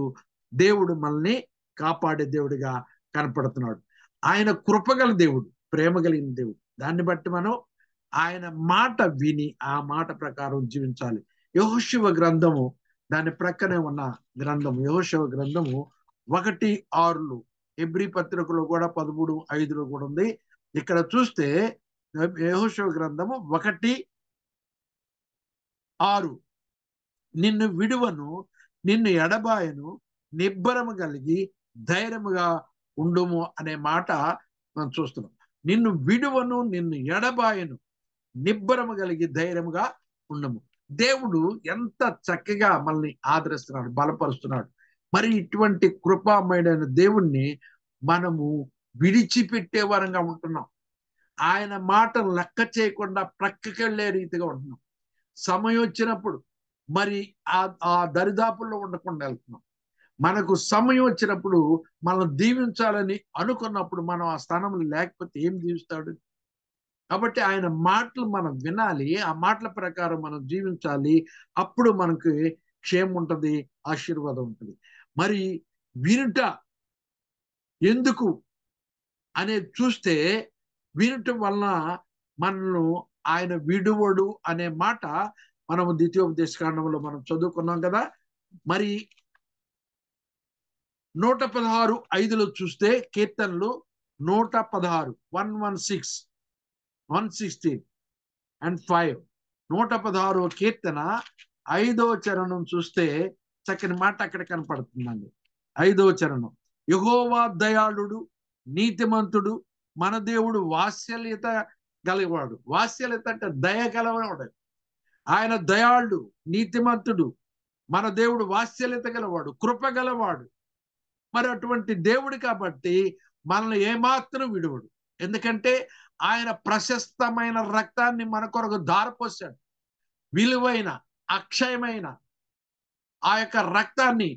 [SPEAKER 5] దేవుడు మనల్ని కాపాడే దేవుడిగా కనపడుతున్నాడు. ఆయన కృపగల దేవుడు, ప్రేమ కలిగిన దేవుడు. దాన్ని బట్టి మనం ఆయన మాట విని ఆ మాట ప్రకారం జీవించాలి. యెహోషువ గ్రంథము, దాని ప్రక్కనే ఉన్న గ్రంథము యెహోషువ గ్రంథము 1:6 హెబ్రీ పత్రికలో కూడా 13:5 కూడా ఉంది. ఇక్కడ చూస్తే యెహోషువ గ్రంథము 1:6 నిన్ను విడువను, నిన్ను ఎడబాయను, నిబ్బరము కలిగి ధైర్యముగా ఉండుము అనే మాట మనం చూస్తున్నాం. నిన్ను విడువను, నిన్ను ఎడబాయను, నిబ్బరము కలిగి ధైర్యముగా ఉండము. దేవుడు ఎంత చక్కగా మనల్ని ఆదరిస్తున్నాడు, బలపరుస్తున్నాడు. మరి ఇటువంటి కృపామయుడైన దేవుణ్ణి మనము విడిచిపెట్టే వరంగా ఉంటున్నాం. ఆయన మాటను లెక్క చేయకుండా ప్రక్కకెళ్లే రీతిగా ఉంటున్నాం. సమయం వచ్చినప్పుడు ఆ దరిదాపుల్లో ఉండకుండా వెళ్తున్నాం. మనకు సమయం వచ్చినప్పుడు మనం దీవించాలని అనుకున్నప్పుడు మనం ఆ స్థానంలో లేకపోతే ఏం దీవిస్తాడు? కాబట్టి ఆయన మాటలు మనం వినాలి, ఆ మాటల ప్రకారం మనం జీవించాలి. అప్పుడు మనకి క్షేమం ఉంటుంది, ఆశీర్వాదం ఉంటుంది. మరి వినుట ఎందుకు అనేది చూస్తే, వినటం వలన మనను ఆయన విడువడు అనే మాట మనము ద్వితీయోపదేశ కాండంలో మనం చదువుకున్నాం కదా. మరి 116:5 చూస్తే కీర్తనలు 116 116 116 and 5 116 కీర్తన 5వ చరణం చూస్తే చక్కని మాట అక్కడ కనపడుతుందండి. 5వ చరణం, యెహోవా దయాళుడు నీతిమంతుడు, మన దేవుడు వాత్సల్యత గలవాడు. వాత్సల్యత అంటే దయ గలవాడు. ఆయన దయాళుడు, నీతిమంతుడు, మన దేవుడు వాత్సల్యత గలవాడు, కృప గలవాడు. మరి అటువంటి దేవుడు కాబట్టి మనల్ని ఏమాత్రం విడువడు. ఎందుకంటే ఆయన ప్రశస్తమైన రక్తాన్ని మన కొరకు ధారపోసాడు. విలువైన అక్షయమైన ఆ యొక్క రక్తాన్ని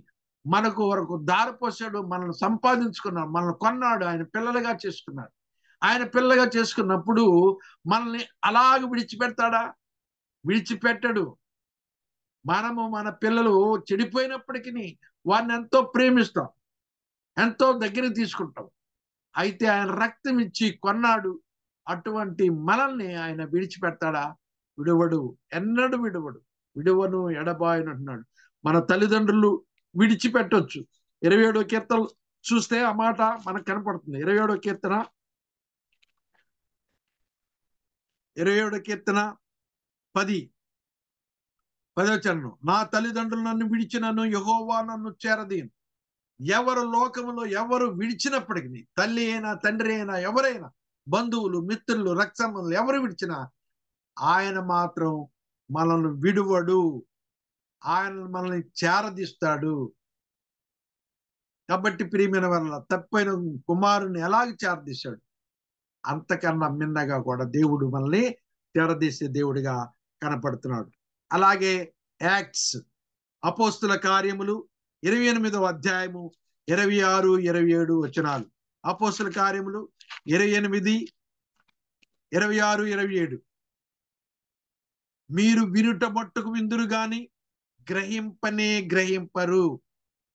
[SPEAKER 5] మనకు వరకు ధారపోసాడు. మనల్ని సంపాదించుకున్నాడు, మనల్ని కొన్నాడు, ఆయన పిల్లలుగా చేసుకున్నాడు. ఆయన పిల్లలుగా చేసుకున్నప్పుడు మనల్ని అలాగ విడిచిపెడతాడా? విడిచిపెట్టడు. మనము మన పిల్లలు చెడిపోయినప్పటికీ వారిని ఎంతో ప్రేమిస్తాం, ఎంతో దగ్గరికి తీసుకుంటాం. అయితే ఆయన రక్తం ఇచ్చి కొన్నాడు. అటువంటి మనల్ని ఆయన విడిచిపెడతాడా? విడువడు, ఎన్నడూ విడువడు. విడువను ఎడబాయను అంటున్నాడు. మన తల్లిదండ్రులు విడిచిపెట్టొచ్చు. 27వ కీర్తన చూస్తే ఆ మాట మనకు కనపడుతుంది. 27వ కీర్తన 10వ చరణం, నా తల్లిదండ్రులు నన్ను విడిచినను యెహోవా నన్ను చేరదీను. ఎవరు లోకములో ఎవరు విడిచినప్పటికీ, తల్లి అయినా తండ్రి అయినా ఎవరైనా, బంధువులు మిత్రులు రక్తసంబంధులు ఎవరు విడిచినా ఆయన మాత్రం మనల్ని విడువడు. ఆయన మనల్ని చేరదీస్తాడు. కాబట్టి ప్రియమైన వల్ల తప్పైన కుమారుని ఎలాగ చేరదీశాడు, అంతకన్నా మిన్నగా కూడా దేవుడు మనల్ని చేరదీసే దేవుడిగా కనపడుతున్నాడు. అలాగే యాక్ట్స్, అపోస్తుల కార్యములు 28వ అధ్యాయము 26, 27 వచనాలు. అపోస్తుల కార్యములు 28, 26, 27, మీరు వినుట మట్టుకు విందురు గాని గ్రహింపనే గ్రహింపరు,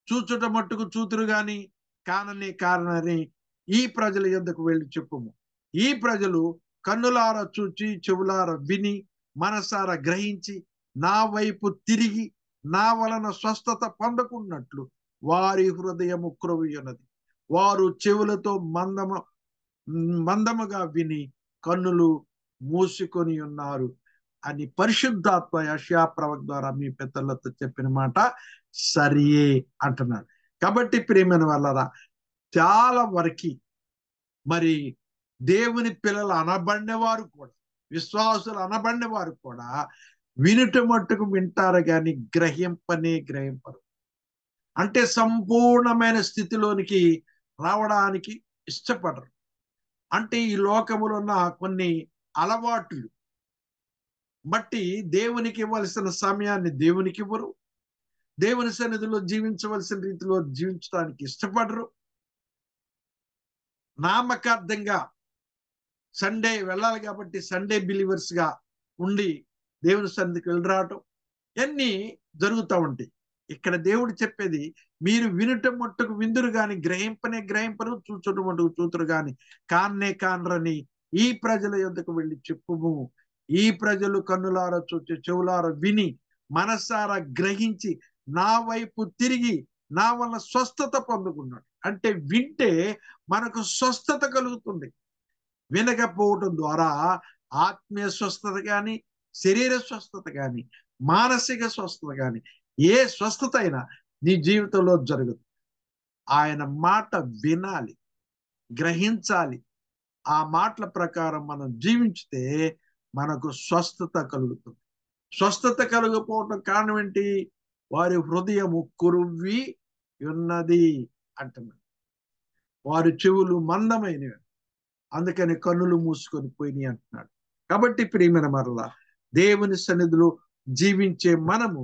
[SPEAKER 5] చూచుట మట్టుకు చూతురు గాని కాననే కారణని ఈ ప్రజల యొద్దకు వెళ్ళి చెప్పుము. ఈ ప్రజలు కన్నులార చూచి చెవులార విని మనసార గ్రహించి నా వైపు తిరిగి నా వలన స్వస్థత పొందకున్నట్లు వారి హృదయము క్రొవ్వి ఉన్నది. వారు చెవులతో మందముగా విని కన్నులు మూసుకొని ఉన్నారు అని పరిశుద్ధాత్మ యెషయా ప్రవక్త ద్వారా మీ పెద్దలతో చెప్పిన మాట సరియే అంటున్నాడు. కాబట్టి ప్రియమైన వాళ్ళరా, చాలా వరకు మరి దేవుని పిల్లలు అనబడిన వారు కూడా, విశ్వాసులు అనబడిన వారు కూడా వినుట మట్టుకు వింటారు కానీ గ్రహింపనే గ్రహింపరు. అంటే సంపూర్ణమైన స్థితిలోనికి రావడానికి ఇష్టపడరు. అంటే ఈ లోకములో ఉన్న కొన్ని అలవాట్లు బట్టి దేవునికి ఇవ్వాల్సిన సమయాన్ని దేవునికి ఇవ్వరు. దేవుని సన్నిధిలో జీవించవలసిన రీతిలో జీవించడానికి ఇష్టపడరు. నామకార్థంగా సండే వెళ్ళాలి కాబట్టి సండే బిలీవర్స్ గా ఉండి దేవుని సన్నిధికి వెళ్ళి రావటం ఇవన్నీ జరుగుతూ ఉంటాయి. ఇక్కడ దేవుడు చెప్పేది, మీరు వినుటం మట్టుకు విందురు గాని గ్రహింపనే గ్రహింపరు, చూచుట మట్టుకు చూతురు గాని కాన్నే కానరని ఈ ప్రజల యొద్దకు వెళ్ళి చెప్పుము. ఈ ప్రజలు కన్నులార చూచి చెవులార విని మనసారా గ్రహించి నా వైపు తిరిగి నా వల్ల స్వస్థత పొందుకున్నాడు. అంటే వింటే మనకు స్వస్థత కలుగుతుంది. వినకపోవటం ద్వారా ఆత్మీయ స్వస్థత కానీ, శరీర స్వస్థత కానీ, మానసిక స్వస్థత కానీ, ఏ స్వస్థత అయినా నీ జీవితంలో జరుగుతుంది. ఆయన మాట వినాలి, గ్రహించాలి. ఆ మాటల ప్రకారం మనం జీవించితే మనకు స్వస్థత కలుగుతుంది. స్వస్థత కలగకపోవటం కారణం ఏంటి? వారి హృదయము కురువ్వి ఉన్నది అంటున్నాడు. వారి చెవులు మందమైనవి, అందుకని కన్నులు మూసుకొని పోయినాయి అంటున్నాడు. కాబట్టి ప్రియమైన మరలా దేవుని సన్నిధిలో జీవించే మనము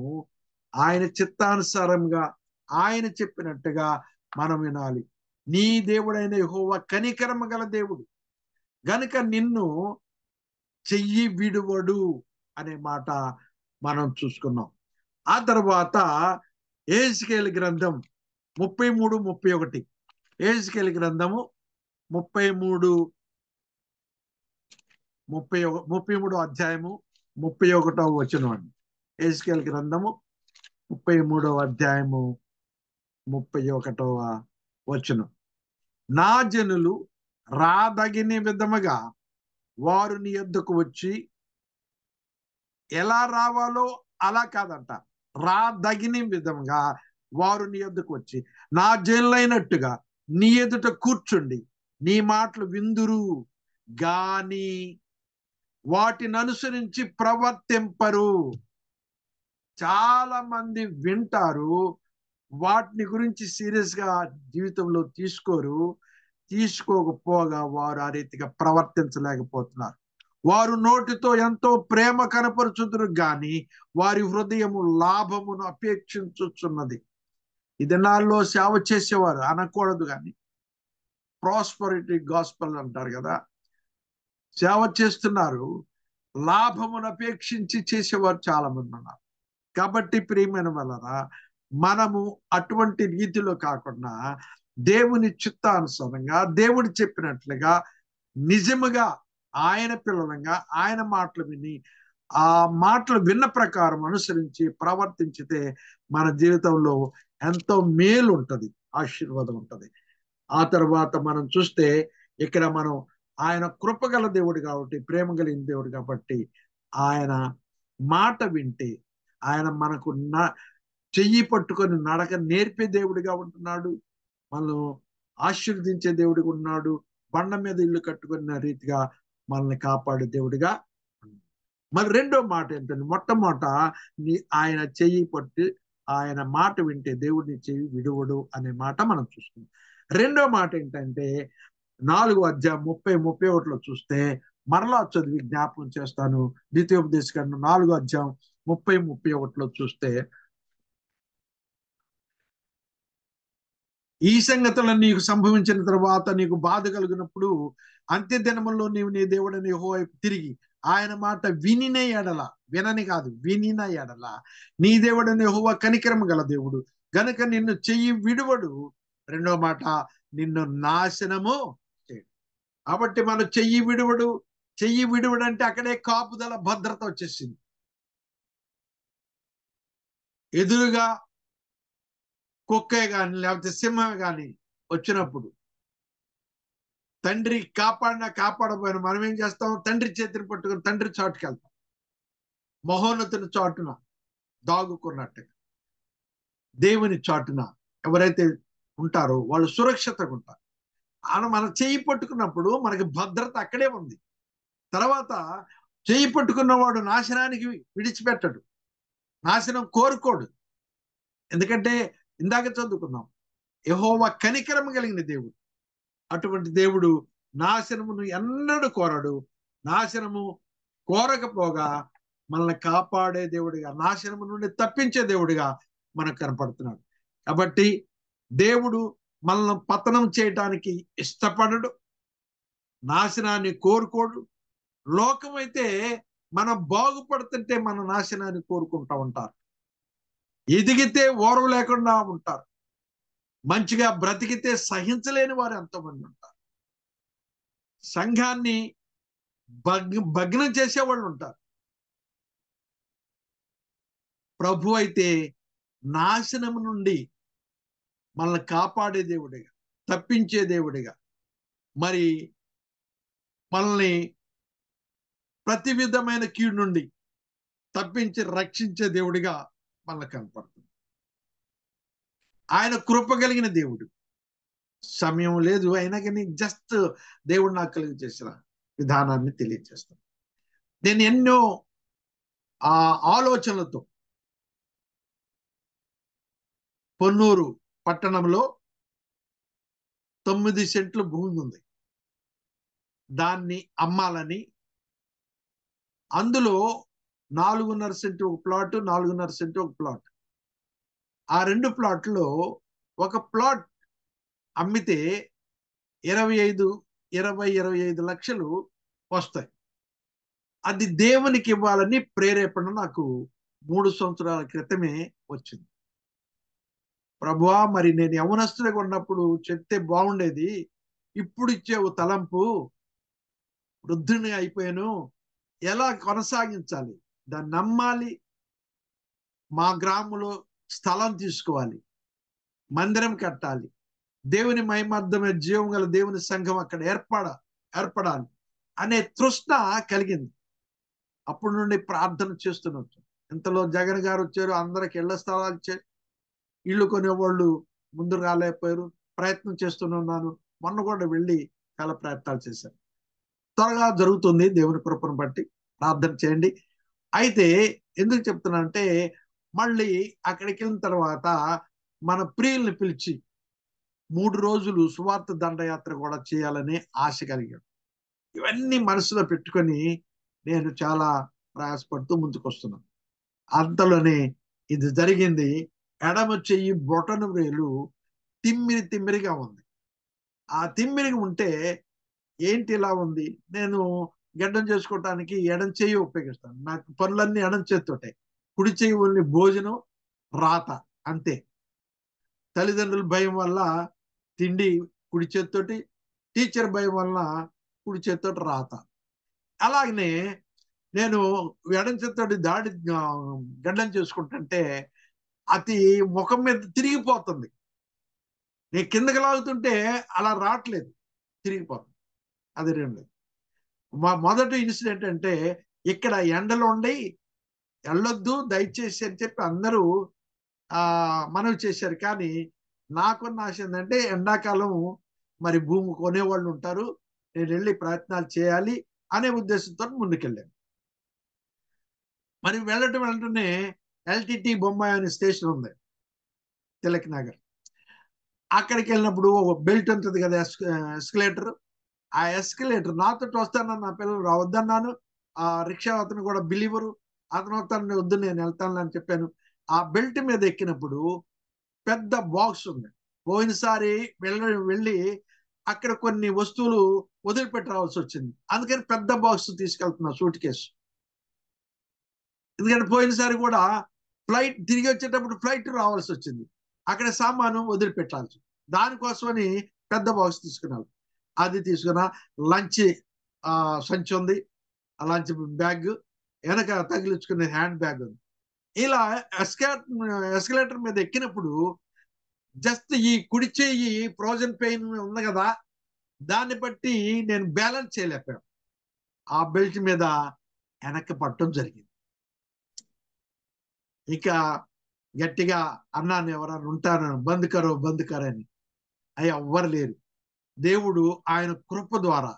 [SPEAKER 5] ఆయన చిత్తానుసారంగా ఆయన చెప్పినట్టుగా మనం వినాలి. నీ దేవుడైన యెహోవా కనికరము గల దేవుడు గనుక నిన్ను చెయ్యి విడువడు అనే మాట మనం చూసుకున్నాం. ఆ తర్వాత యెహెజ్కేలు గ్రంథం 33-31. యెహెజ్కేలు గ్రంథము 33 అధ్యాయము 31వ వచనం అండి. యెహెజ్కేలు గ్రంథము 33వ అధ్యాయము 31వ వచనం. నా జనులు రాదగిన విధముగా వారు నీ యొద్దకు వచ్చి, ఎలా రావాలో అలా కాదంట, రాదగిన విధంగా వారు నీ యొద్దకు వచ్చి నా జనులైనట్టుగా నీ ఎదుట కూర్చుండి నీ మాటలు విందురు గాని వాటిని అనుసరించి ప్రవర్తింపరు. చాలా మంది వింటారు, వాటిని గురించి సీరియస్ గా జీవితంలో తీసుకోకపోగా వారు ఆ రీతిగా ప్రవర్తించలేకపోతున్నారు. వారు నోటితో ఎంతో ప్రేమ కనపరుచుదురు గాని వారి హృదయము లాభమును అపేక్షించుచున్నది. ఈ దినాల్లో సేవ చేసేవారు అనకూడదు కానీ ప్రాస్పరిటీ గాస్పల్ అంటారు కదా, సేవ చేస్తున్నారు, లాభమును అపేక్షించి చేసేవారు చాలా మంది ఉన్నారు. కాబట్టి ప్రియమైన వలన మనము అటువంటి రీతిలో కాకుండా దేవుని చిత్తానుసారంగా దేవుడు చెప్పినట్లుగా నిజముగా ఆయన పిల్లలంగా ఆయన మాటలు విని ఆ మాటలు విన్న ప్రకారం అనుసరించి ప్రవర్తించితే మన జీవితంలో ఎంతో మేలు ఉంటది, ఆశీర్వాదం ఉంటది. ఆ తర్వాత మనం చూస్తే ఇక్కడ మనం ఆయన కృపగల దేవుడు కాబట్టి, ప్రేమ కలిగిన దేవుడు కాబట్టి ఆయన మాట వింటే ఆయన మనకు చెయ్యి పట్టుకొని నడక నేర్పే దేవుడిగా ఉంటున్నాడు, మనం ఆశీర్వదించే దేవుడిగా ఉన్నాడు, బండ మీద ఇల్లు కట్టుకున్న రీతిగా మనల్ని కాపాడే దేవుడిగా. మరి రెండో మాట ఏంటంటే, మొట్టమొదట ఆయన చెయ్యి పట్టి ఆయన మాట వింటే దేవుడిని చెయ్యి విడువడు అనే మాట మనం చూస్తున్నాం. రెండో మాట ఏంటంటే 4వ అధ్యాయం 30-31 చూస్తే, మరలా చదివి జ్ఞాపకం చేస్తాను. ద్వితీయోపదేశకాండం 4వ అధ్యాయం 30-31 చూస్తే, ఈ సంగతులను నీకు సంభవించిన తర్వాత నీకు బాధ కలిగినప్పుడు అంత్య దినముల్లో నీవు నీ దేవుడని యెహోవా వైపు తిరిగి ఆయన మాట వినిన ఎడల, వినని కాదు వినిన ఎడల, నీ దేవుడని యెహోవా కనికరము గల దేవుడు గనుక నిన్ను చెయ్యి విడువడు. రెండో మాట, నిన్ను నాశనము చేయడు. కాబట్టి మనం చెయ్యి విడువడు అంటే అక్కడే కాపుదల భద్రత వచ్చేసింది. ఎదురుగా కుక్కే కానీ లేకపోతే సింహమే కానీ వచ్చినప్పుడు తండ్రి కాపాడపోయిన మనం ఏం చేస్తాం, తండ్రి చేతిని పట్టుకొని తండ్రి చాటుకి వెళ్తాం, మహోన్నతుని చాటున దాగుకున్నట్టుగా. దేవుని చాటున ఎవరైతే ఉంటారో వాళ్ళు సురక్షితంగా ఉంటారు. మనం చెయ్యి పట్టుకున్నప్పుడు మనకి భద్రత అక్కడే ఉంది. తర్వాత చెయ్యి పట్టుకున్నవాడు నాశనానికి విడిచిపెట్టడు, నాశనం కోరుకోడు. ఎందుకంటే ఇందాక చదువుకున్నాం, యెహోవా కనికరం కలిగిన దేవుడు. అటువంటి దేవుడు నాశనమును ఎన్నడూ కోరడు. నాశనము కోరకపోగా మనల్ని కాపాడే దేవుడిగా, నాశనము నుండి తప్పించే దేవుడిగా మనకు కనపడుతున్నాడు. కాబట్టి దేవుడు మనల్ని పతనం చేయటానికి ఇష్టపడడు, నాశనాన్ని కోరుకోడు. లోకమైతే మనం బాగుపడుతుంటే మన నాశనాన్ని కోరుకుంటూ ఉంటారు, ఎదిగితే ఓర్వ లేకుండా ఉంటారు, మంచిగా బ్రతికితే సహించలేని వారు ఎంతోమంది ఉంటారు, సంఘాన్ని భగ్నం చేసేవాళ్ళు ఉంటారు. ప్రభు అయితే నాశనం నుండి మనల్ని కాపాడే దేవుడిగా, తప్పించే దేవుడిగా, మరి మనల్ని ప్రతి విధమైన కీడు నుండి తప్పించి రక్షించే దేవుడిగా మనకు కనపడుతుంది. ఆయన కృప కలిగిన దేవుడు. సమయం లేదు అయినా కానీ జస్ట్ దేవుడు నాకు కలిగి చేసిన విధానాన్ని తెలియజేస్తాను. నేను ఎన్నో ఆలోచనలతో పొన్నూరు పట్టణంలో 9 సెంట్లు భూమి ఉంది, దాన్ని అమ్మాలని, అందులో 4.5 సెంటు ఒక ప్లాట్, 4.5 సెంటు ఒక ప్లాట్. ఆ 2 ప్లాట్లో ఒక ప్లాట్ అమ్మితే 20-25 లక్షలు వస్తాయి. అది దేవునికి ఇవ్వాలని ప్రేరేపణ నాకు 3 సంవత్సరాల క్రితమే వచ్చింది. ప్రభువా, మరి నేను యవనస్తుడిగా ఉన్నప్పుడు చెప్తే బాగుండేది, ఇప్పుడు ఇచ్చేవు తలంపు, వృద్ధుని అయిపోయాను, ఎలా కొనసాగించాలి, దాన్ని నమ్మాలి, మా గ్రామంలో స్థలం తీసుకోవాలి, మందిరం కట్టాలి, దేవుని మహిమార్థమే జీవం గల దేవుని సంఘం అక్కడ ఏర్పడాలి అనే తృష్ణ కలిగింది. అప్పటి నుండి ప్రార్థన చేస్తున్నట్టు. ఇంతలో జగన్ గారు వచ్చారు, అందరికి ఇళ్ల స్థలాలు ఇచ్చారు. ఇల్లు కొనేవాళ్ళు ముందు రాలేకపోయారు. ప్రయత్నం చేస్తున్నాను. మొన్న కూడా వెళ్ళి చాలా ప్రయత్నాలు చేశారు. త్వరగా జరుగుతుంది దేవుని కృపను బట్టి. ప్రార్థన చేయండి. అయితే ఎందుకు చెప్తున్నా అంటే, మళ్ళీ అక్కడికి వెళ్ళిన తర్వాత మన ప్రియుల్ని పిలిచి 3 రోజులు సువార్త దండయాత్ర కూడా చేయాలని ఆశ కలిగాడు. ఇవన్నీ మనసులో పెట్టుకొని నేను చాలా ప్రయాసపడుతూ ముందుకు వస్తున్నాను. అంతలోనే ఇది జరిగింది. ఎడమ చెయ్యి బొటన వేలు తిమ్మిరిగా ఉంది. ఆ తిమ్మిరిగా ఉంటే ఏంటి ఇలా ఉంది, నేను గడ్డం చేసుకోవటానికి ఎడం చెయ్యి ఉపయోగిస్తాను. నాకు పనులన్నీ ఎడం చేతితోటే. కుడి చెయ్యి ఓన్లీ భోజనం, రాత అంతే. తల్లిదండ్రుల భయం వల్ల తిండి కుడి చేతితోటి, టీచర్ భయం వల్ల కుడి చేతితోటి రాత. అలాగనే నేను ఎడం చేతితోటి గడ్డం చేసుకుంటుంటే అది ముఖం మీద తిరిగిపోతుంది. నేను కిందకి లాగుతుంటే అలా రావట్లేదు, తిరిగిపోతుంది. అది రెండు. మా మొదటి ఇన్సిడెంట్ అంటే, ఇక్కడ ఎండలు ఉండి వెళ్ళొద్దు దయచేసి అని చెప్పి అందరూ మనవి చేశారు. కానీ నాకున్న ఆశ ఏంటంటే, ఎండాకాలం మరి భూమి కొనేవాళ్ళు ఉంటారు, నేను వెళ్ళి ప్రయత్నాలు చేయాలి అనే ఉద్దేశంతో ముందుకెళ్ళాను. మరి వెంటనే ఎల్టీటీ బొంబాయి అనే స్టేషన్ ఉంది, తిలక్ నగర్. అక్కడికి వెళ్ళినప్పుడు ఒక బెల్ట్ ఉంటుంది కదా, ఎస్కలేటర్. ఆ ఎస్కలేటర్ నాతో వస్తానని నా పిల్లలు రావద్దన్నాను. ఆ రిక్షా అతను కూడా బిలీవరు, అతను వస్తాను, వద్దు నేను వెళ్తాను అని చెప్పాను. ఆ బెల్ట్ మీద ఎక్కినప్పుడు పెద్ద బాక్స్ ఉంది. పోయినసారి వెళ్ళి అక్కడ కొన్ని వస్తువులు వదిలిపెట్టి రావాల్సి వచ్చింది. అందుకని పెద్ద బాక్స్ తీసుకెళ్తున్నా, సూట్ కేసు. ఎందుకంటే పోయినసారి కూడా ఫ్లైట్ తిరిగి వచ్చేటప్పుడు ఫ్లైట్ రావాల్సి వచ్చింది, అక్కడ సామాను వదిలిపెట్టాల్సి. దానికోసమని పెద్ద బాక్స్ తీసుకున్నాను. అది తీసుకున్నా. లంచ్ సంచి ఉంది, ఆ లంచ్ బ్యాగ్, వెనక తగిలించుకునే హ్యాండ్ బ్యాగ్ ఉంది. ఇలా ఎస్కలేటర్ మీద ఎక్కినప్పుడు జస్ట్ ఈ కుడి చెయ్యి ఫ్రోజన్ పెయిన్ ఉంది కదా, దాన్ని బట్టి నేను బ్యాలెన్స్ చేయలేకపోయాను. ఆ బెల్ట్ మీద వెనక్కి పట్టడం జరిగింది. ఇక గట్టిగా అన్నాను, ఎవరన్నా ఉంటాను, బంద్ కరో అని. అవి ఎవ్వరు లేరు. దేవుడు ఆయన కృప ద్వారా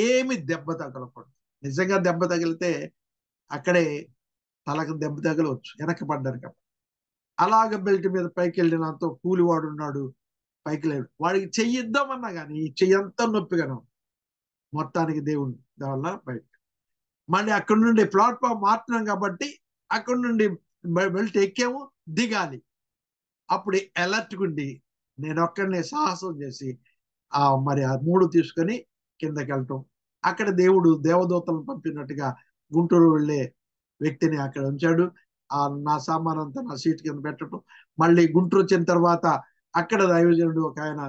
[SPEAKER 5] ఏమి దెబ్బ తగలకూడదు. నిజంగా దెబ్బ తగిలితే అక్కడే తలకు దెబ్బ తగలవచ్చు, వెనక్కి పడ్డారు కాబట్టి. అలాగ బెల్ట్ మీద పైకి వెళ్ళి నాతో కూలివాడు ఉన్నాడు, పైకి లేడు. వాడికి చెయ్యిద్దామన్నా కానీ చెయ్యంతా నొప్పిగాను. మొత్తానికి దేవుడు దానివల్ల బయట. మళ్ళీ అక్కడి నుండి ప్లాట్ఫామ్ మారుతున్నాం కాబట్టి అక్కడి నుండి బెల్ట్ ఎక్కాము, దిగాలి. అప్పుడు అలర్ట్గా ఉండి నేను ఒక్కడనే సాహసం చేసి మరి ఆ 3 తీసుకొని కిందకి వెళ్ళటం. అక్కడ దేవుడు దేవదూతలను పంపినట్టుగా గుంటూరు వెళ్ళే వ్యక్తిని అక్కడ ఉంచాడు. నా సామాన్ అంతా నా సీట్ కింద పెట్టడం. మళ్ళీ గుంటూరు వచ్చిన తర్వాత అక్కడ దైవజనుడు ఒక ఆయన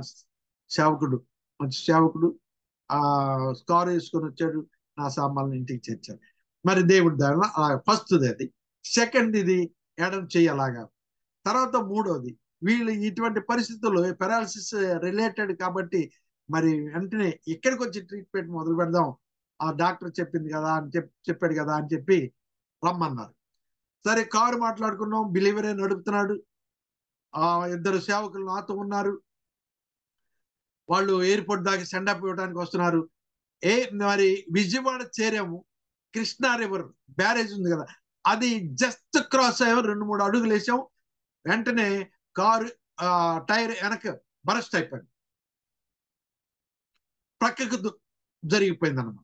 [SPEAKER 5] సేవకుడు, మంచి సేవకుడు, కారు వేసుకొని వచ్చాడు, నా సామాన్లు ఇంటికి చేర్చాడు. మరి దేవుడి దాని ఫస్ట్ది అది. సెకండ్ ఇది ఎడం చెయ్యి అలాగా. తర్వాత మూడోది, వీళ్ళు ఇటువంటి పరిస్థితుల్లో పెరాలసిస్ రిలేటెడ్ కాబట్టి మరి వెంటనే ఇక్కడికి వచ్చి ట్రీట్మెంట్ మొదలు పెడదాం, ఆ డాక్టర్ చెప్పింది కదా అని చెప్పాడు కదా అని చెప్పి రమ్మన్నారు. సరే, కారు మాట్లాడుకున్నాం. బిలీవరే నడుపుతున్నాడు. 2 సేవకులు నాతో ఉన్నారు. వాళ్ళు ఎయిర్పోర్ట్ దాకా సెండప్ ఇవ్వడానికి వస్తున్నారు. మరి విజయవాడ చేరాము. కృష్ణా రివర్ బ్యారేజ్ ఉంది కదా, అది జస్ట్ క్రాస్ అయ్యాం. 2-3 అడుగులు వేసాం. వెంటనే కారు టైర్ వెనక బరస్ట్ అయిపోయింది, ప్రక్కకు జరిగిపోయింది అన్నమాట.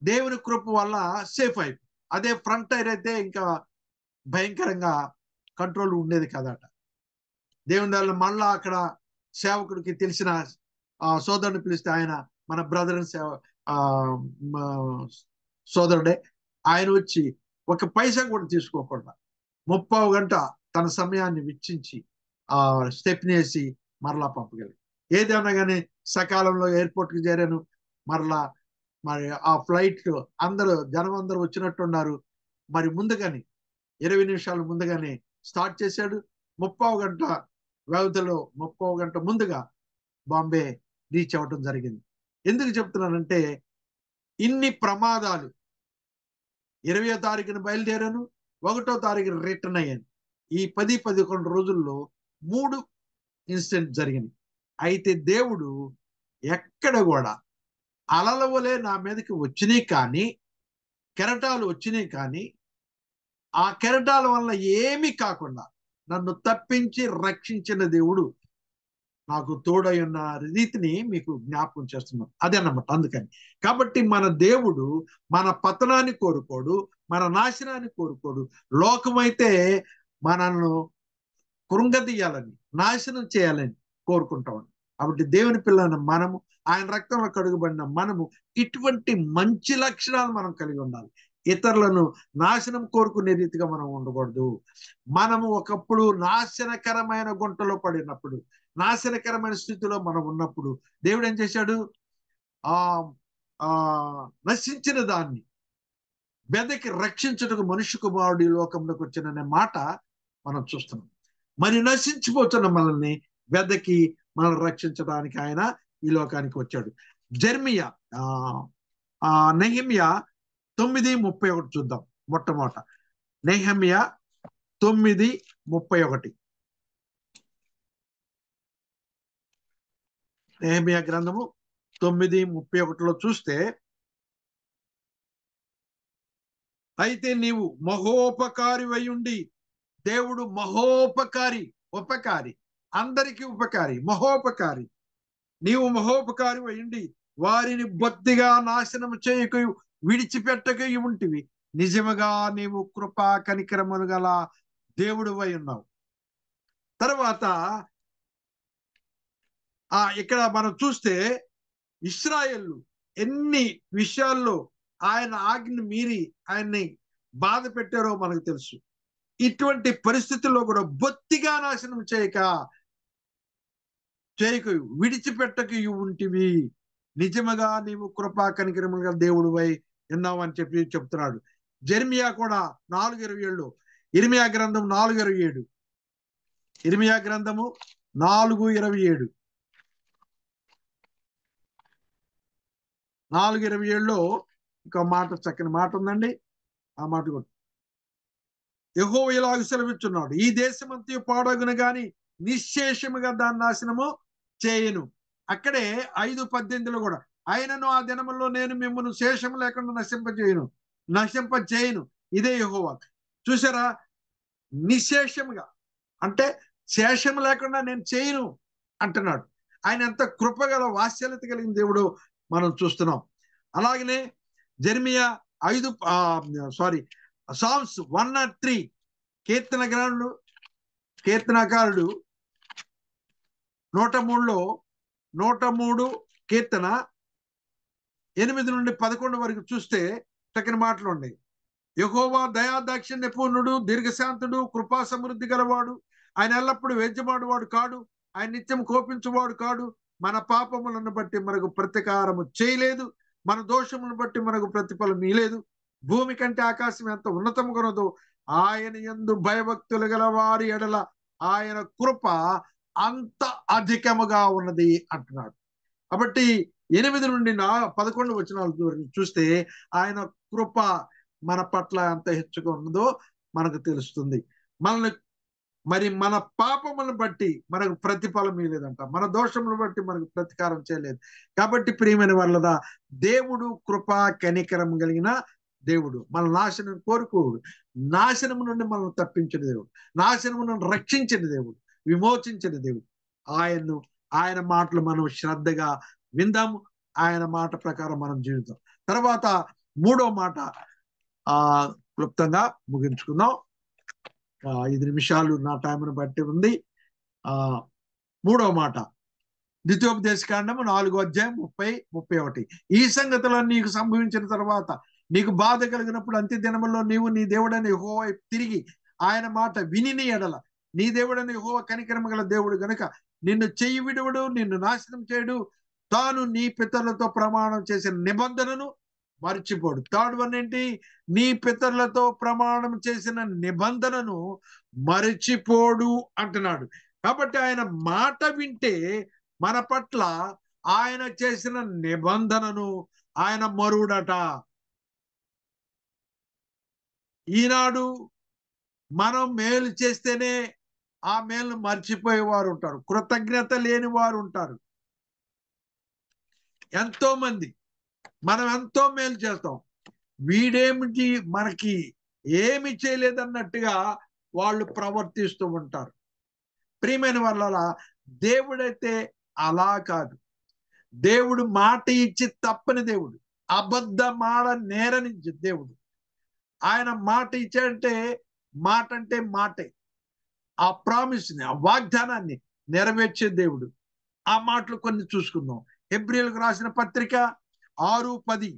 [SPEAKER 5] దేవుని కృప వల్ల సేఫ్ అయిపోయింది. అదే ఫ్రంట్ టైర్ అయితే ఇంకా భయంకరంగా కంట్రోల్ ఉండేది కదట. దేవుని వల్ల మళ్ళా అక్కడ సేవకుడికి తెలిసిన సోదరుని పిలిస్తే, ఆయన మన బ్రదర్ సోదరుడే, ఆయన వచ్చి ఒక పైసా కూడా తీసుకోకుండా 30 గంట తన సమయాన్ని వెచ్చించి ఆ స్టెప్ని వేసి మరలా పంపగలిగాను. ఏదేమన్నా కానీ సకాలంలో ఎయిర్పోర్ట్కి చేరాను. మరలా మరి ఆ ఫ్లైట్ జనం అందరూ వచ్చినట్టున్నారు. మరి ముందుగానే 20 నిమిషాలు ముందుగానే స్టార్ట్ చేశాడు. 30 గంట వ్యవధిలో 30 గంట ముందుగా బాంబే రీచ్ అవ్వటం జరిగింది. ఎందుకు చెప్తున్నానంటే ఇన్ని ప్రమాదాలు 20వ తారీఖున బయలుదేరాను, 1వ తారీఖున రిటర్న్ అయ్యాను. ఈ 10-11 రోజుల్లో 3 ఇన్సిడెంట్ జరిగింది. అయితే దేవుడు ఎక్కడ కూడా అలల వలె నా మీదకి వచ్చినాయి కానీ, కెరటాలు వచ్చినాయి కానీ, ఆ కెరటాల వల్ల ఏమీ కాకుండా నన్ను తప్పించి రక్షించిన దేవుడు నాకు తోడై ఉన్న రీతిని మీకు జ్ఞాపకం చేస్తున్నాను. అదేనమాట. అందుకని కాబట్టి మన దేవుడు మన పతనాన్ని కోరుకోడు, మన నాశనాన్ని కోరుకోడు. లోకమైతే మనల్ని కృంగదీయాలని, నాశనం చేయాలని కోరుకుంటాం. కాబట్టి దేవుని పిల్లలను మనము, ఆయన రక్తంలో కడుగుబడిన మనము ఇటువంటి మంచి లక్షణాలు మనం కలిగి ఉండాలి. ఇతరులను నాశనం కోరుకునే రీతిగా మనం ఉండకూడదు. మనము ఒకప్పుడు నాశనకరమైన గుంటలో పడినప్పుడు, నాశనకరమైన స్థితిలో మనం ఉన్నప్పుడు దేవుడు ఏం చేశాడు? నశించిన దాన్ని వెదకి రక్షించుటకు మనుష్య కుమారుడు ఈ లోకంలోకి వచ్చిననే మాట మనం చూస్తున్నాం. మరి నశించిపోతున్న మనల్ని వెదకి మనల్ని రక్షించడానికి ఆయన ఈ లోకానికి వచ్చాడు. నెహెమ్యా 9:31 చూద్దాం. మొట్టమొదట నెహెమ్యా 9:31. నెహెమ్యా గ్రంథము 9:31లో చూస్తే, అయితే నీవు మహోపకారి అయ్యుండి, దేవుడు మహోపకారి, ఉపకారి, అందరికీ ఉపకారి, మహోపకారి. నీవు మహోపకారి అయ్యుండి వారిని బొత్తిగా నాశనం చేయక విడిచిపెట్టక ఉంటివి. నిజముగా నీవు కృపా కనికరములు గల దేవుడు అయి ఉన్నావు. తర్వాత ఇక్కడ మనం చూస్తే ఇశ్రాయేలు ఎన్ని విషయాల్లో ఆయన ఆజ్ఞను మీరి ఆయన్ని బాధ పెట్టారో మనకు తెలుసు. ఇటువంటి పరిస్థితుల్లో కూడా బొత్తిగా నాశనం చేయక విడిచిపెట్టక ఉంటివి. నిజముగా నీవు కృపా కనికరముగా దేవుడు అయి ఉన్నావు అని చెప్తున్నాడు. జెర్మియా కూడా 4:27, ఇర్మియా గ్రంథం 4:27, ఇర్మియా గ్రంథము 4:27, 4:27లో ఇంకో మాట, చక్కని మాట ఉందండి. ఆ మాట కూడా యెహోవా ఇలాగ సెలవిస్తున్నాడు, ఈ దేశమంతా పాడగును గాని నిశ్శేషముగా దాన్ని నాశనము చేయను. అక్కడే 5:18లో కూడా ఆయనను ఆ దినములో నేను మిమ్మల్ని శేషం లేకుండా నశింపచేయను. ఇదే యెహోవా. చూసారా? నిశేషముగా అంటే శేషం లేకుండా నేను చేయను అంటున్నాడు. ఆయన ఎంత కృపగల, వాత్సల్యత కలిగిన దేవుడు మనం చూస్తున్నాం. అలాగనే జెర్మియా సామ్స్ 103, కీర్తనకారుడు 103లో 103 కీర్తన 8-11 వరకు చూస్తే చక్కని మాటలు ఉన్నాయి. యెహోవా దయాదాక్షిణ్య పూర్ణుడు, దీర్ఘశాంతుడు, కృపా సమృద్ధి గలవాడు. ఆయన ఎల్లప్పుడూ వేద్యమాడువాడు కాడు, ఆయన నిత్యం కోపించువాడు కాడు. మన పాపములను బట్టి మనకు ప్రతీకారము చేయలేదు, మన దోషములను బట్టి మనకు ప్రతిఫలం ఇలేదు. భూమి కంటే ఆకాశం ఎంత ఉన్నతముగానదో ఆయన యందు భయభక్తులు గల వారి ఎడల ఆయన కృప అంత అధికముగా ఉన్నది అంటున్నాడు. కాబట్టి 8-11 వచనాల వరకు చూస్తే ఆయన కృప మన పట్ల ఎంత హెచ్చుగా ఉన్నదో మనకు తెలుస్తుంది. మన పాపములను బట్టి మనకు ప్రతిఫలం ఇవ్వలేదంట, మన దోషములను బట్టి మనకు ప్రతీకారం చేయలేదు. కాబట్టి ప్రియమైన వాళ్ళదా, దేవుడు కృపా కనికరం కలిగిన దేవుడు. మన నాశనం కోరుకోడు, నాశనము నుండి మనం తప్పించిన దేవుడు, నాశనము నుండి రక్షించిన దేవుడు, విమోచించిన దేవుడు. ఆయన మాటలు మనం శ్రద్ధగా విందాము, ఆయన మాట ప్రకారం మనం జీవితాం. తర్వాత 3వ మాట క్లుప్తంగా ముగించుకుందాం. 5 నిమిషాలు నా టైంను బట్టి ఉంది. 3వ మాట ద్వితీయోపదేశకాండము 4:30-31. ఈ సంగతులను నీకు సంభవించిన తర్వాత నీకు బాధ కలిగినప్పుడు అంత్య దినములో నీవు నీ దేవుడైన యెహోవా తిరిగి ఆయన మాట విని ఎడల, నీ దేవుడని యెహోవా కనికరము గల దేవుడు గనుక నిన్ను చెయ్యి విడువడు, నిన్ను నాశనం చేయడు, తాను నీ పితరులతో ప్రమాణం చేసిన నిబంధనను మర్చిపోడు. థర్డ్ వన్ ఏంటి? నీ పితరులతో ప్రమాణం చేసిన నిబంధనను మరచిపోడు అంటున్నాడు. కాబట్టి ఆయన మాట వింటే మన పట్ల ఆయన చేసిన నిబంధనను ఆయన మరుడట. ఈనాడు మనం మేలు చేస్తేనే ఆ మేలును మర్చిపోయేవారు ఉంటారు, కృతజ్ఞత లేని వారు ఉంటారు. ఎంతో మంది మనం ఎంతో మేలు చేస్తాం, వీడేమిటి మనకి ఏమి చేయలేదన్నట్టుగా వాళ్ళు ప్రవర్తిస్తూ ఉంటారు. ప్రియమైన వాళ్ళ, దేవుడైతే అలా కాదు. దేవుడు మాట ఇచ్చి తప్పని దేవుడు, అబద్ధమాడ నేరని దేవుడు. ఆయన మాట ఇచ్చాడంటే మాట అంటే మాటే, ఆ ప్రామిస్ని, ఆ వాగ్దానాన్ని నెరవేర్చే దేవుడు. ఆ మాటలు కొన్ని చూసుకుందాం. హెబ్రీయులకు రాసిన పత్రిక 6:10,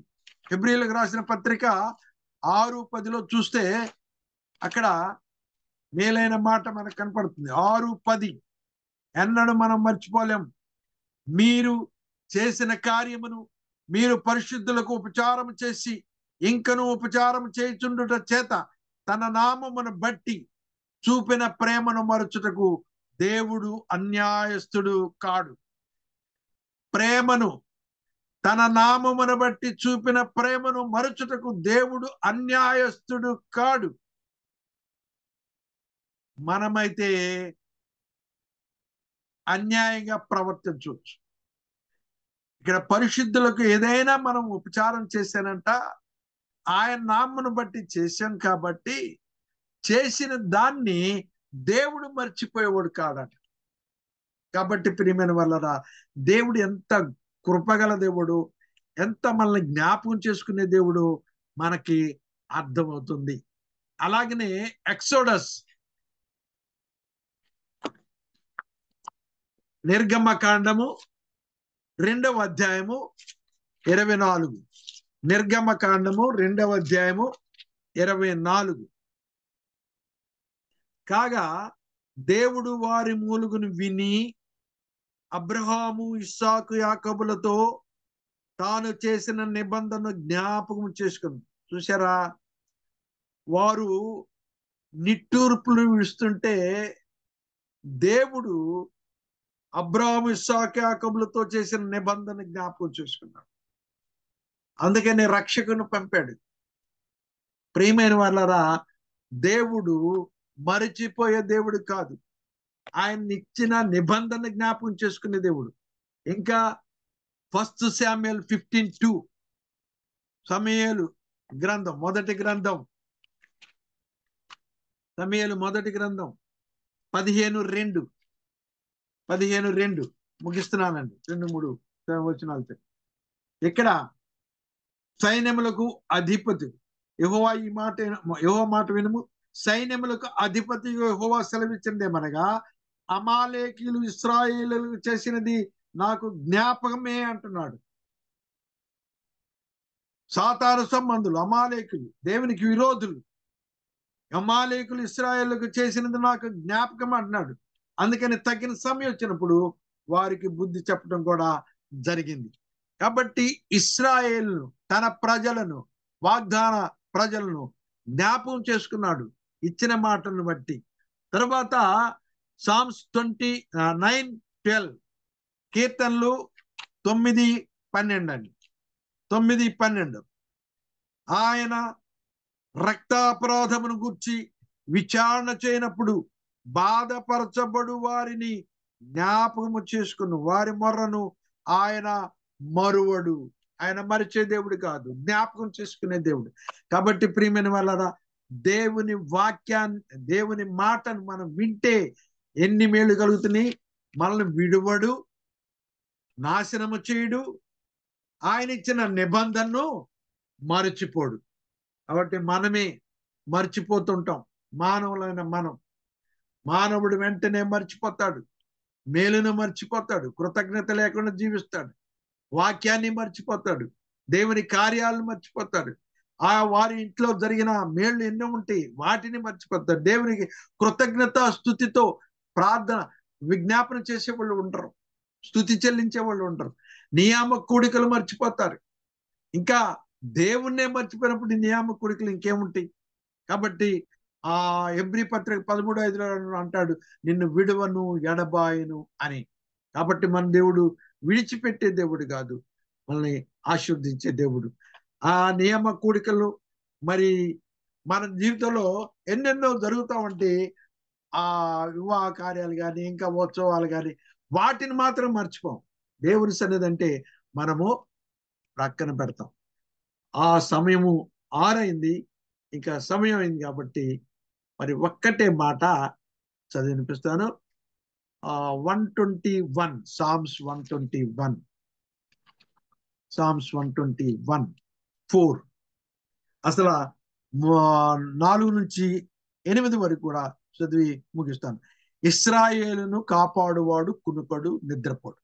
[SPEAKER 5] హెబ్రీయులకు రాసిన పత్రిక 6:10లో చూస్తే అక్కడ మేలైన మాట మనకు కనపడుతుంది. 6:10 ఎన్నడూ మనం మర్చిపోలేం. మీరు చేసిన కార్యమును మీరు పరిశుద్ధులకు ఉపచారం చేసి ఇంకను ఉపచారం చేయుచుండుట చేత తన నామమును బట్టి చూపిన ప్రేమను మరచుటకు దేవుడు అన్యాయస్తుడు కాడు. ప్రేమను, తన నామమును బట్టి చూపిన ప్రేమను మరచుటకు దేవుడు అన్యాయస్తుడు కాడు. మనమైతే అన్యాయంగా ప్రవర్తించవచ్చు. ఇక్కడ పరిశుద్ధులకు ఏదైనా మనం ఉపచారం చేశానంట, ఆయన నామమును బట్టి చేశాం కాబట్టి చేసిన దాన్ని దేవుడు మర్చిపోయేవాడు కాదట. కాబట్టి ప్రియమైన వాళ్ళరా, దేవుడు ఎంత కృపగల దేవుడు, ఎంత మనల్ని జ్ఞాపకం చేసుకునే దేవుడు మనకి అర్థమవుతుంది. అలాగనే ఎక్సోడస్, నిర్గమకాండము 2వ అధ్యాయము 24, నిర్గమకాండము 2వ అధ్యాయము 24. కాగా దేవుడు వారి మూలుగును విని అబ్రహాము, ఇస్సాకు, యాకోబులతో తాను చేసిన నిబంధన జ్ఞాపకం చేసుకుంది. చూసారా, వారు నిట్టూర్పులు విడుస్తుంటే దేవుడు అబ్రహాము, ఇస్సాకు, యాకోబులతో చేసిన నిబంధన జ్ఞాపకం చేసుకున్నాడు. అందుకని రక్షకును పంపాడు. ప్రియమైన వాళ్ళరా, దేవుడు మరిచిపోయే దేవుడు కాదు, ఆయన ఇచ్చిన నిబంధన జ్ఞాపకం చేసుకునే దేవుడు. ఇంకా 1 శామ్యూయల్ 15:2, సమూయేలు గ్రంథం, మొదటి గ్రంథం, సమూయేలు మొదటి గ్రంథం 15:2 ముగిస్తున్నానండి, 2-3 వచనాలతో. ఇక్కడ సైన్యములకు అధిపతి యెహోవా యెహోవా మాట వినుము, సైన్యములకు అధిపతి యెహోవా సెలవిచ్చినదేమనగా అమాలేకీయులు ఇశ్రాయేలీయులకు చేసినది నాకు జ్ఞాపకమే అంటున్నాడు. సాతాను సంబంధులు అమాలేకులు, దేవునికి విరోధులు, అమాలేకులు ఇశ్రాయేలుకు చేసినది నాకు జ్ఞాపకం అంటున్నాడు. అందుకని తగిన సమయం వచ్చినప్పుడు వారికి బుద్ధి చెప్పడం కూడా జరిగింది. కాబట్టి ఇశ్రాయేలును, తన ప్రజలను, వాగ్దాన ప్రజలను జ్ఞాపకం చేసుకున్నాడు ఇచ్చిన మాటలను బట్టి. తర్వాత సామ్స్ 29:12, కీర్తనలు 9:12 అండి, 9:12. ఆయన రక్తాపరాధమును గూర్చి విచారణ చేయనప్పుడు బాధపరచబడు వారిని జ్ఞాపకము చేసుకును, వారి మొర్రను ఆయన మరువడు. ఆయన మరిచే దేవుడు కాదు, జ్ఞాపకం చేసుకునే దేవుడు. కాబట్టి ప్రియమైన వాళ్ళరా, దేవుని వాక్యాన్ని, దేవుని మాటను మనం వింటే ఎన్ని మేలు కలుగుతున్నాయి. మనల్ని విడువడు, నాశనము చేయడు, ఆయన ఇచ్చిన నిబంధనను మరచిపోడు. కాబట్టి మనమే మర్చిపోతుంటాం. మానవులైన మానవుడు వెంటనే మర్చిపోతాడు, మేలును మర్చిపోతాడు, కృతజ్ఞత లేకుండా జీవిస్తాడు, వాక్యాన్ని మర్చిపోతాడు, దేవుని కార్యాలను మర్చిపోతాడు. వారి ఇంట్లో జరిగిన మేళ్ళు ఎన్నో ఉంటాయి, వాటిని మర్చిపోతారు. దేవునికి కృతజ్ఞత స్తుతితో ప్రార్థన విజ్ఞాపన చేసే వాళ్ళు ఉంటారు, స్తుతి చెల్లించే వాళ్ళు ఉంటారు. నియామక కూడికలు మర్చిపోతారు. ఇంకా దేవుణ్ణే మర్చిపోయినప్పుడు నియామక కూడికలు ఇంకేముంటాయి? కాబట్టి ఆ హెబ్రీ పత్రిక 13:5 అంటాడు, నిన్ను విడువను ఎడబాయను అని. కాబట్టి మన దేవుడు విడిచిపెట్టే దేవుడు కాదు, మనల్ని ఆశీర్వదించే దేవుడు. ఆ నియామక కూడికలు మరి మన జీవితంలో ఎన్నెన్నో జరుగుతూ ఉంటే, ఆ వివాహ కార్యాలు కానీ ఇంకా ఉత్సవాలు కానీ వాటిని మాత్రం మర్చిపోం. దేవుని సన్నిధి అంటే మనము ప్రక్కన పెడతాం. ఆ సమయము 6 అయింది, ఇంకా సమయం అయింది కాబట్టి మరి ఒక్కటే మాట చదివినిపిస్తాను. 121 సామ్స్ 121 సామ్స్ 121:4 అసలు 4 నుంచి 8 వరకు కూడా చదివి ముగిస్తాను. ఇశ్రాయేలును కాపాడువాడు కునుకడు నిద్రపోడు,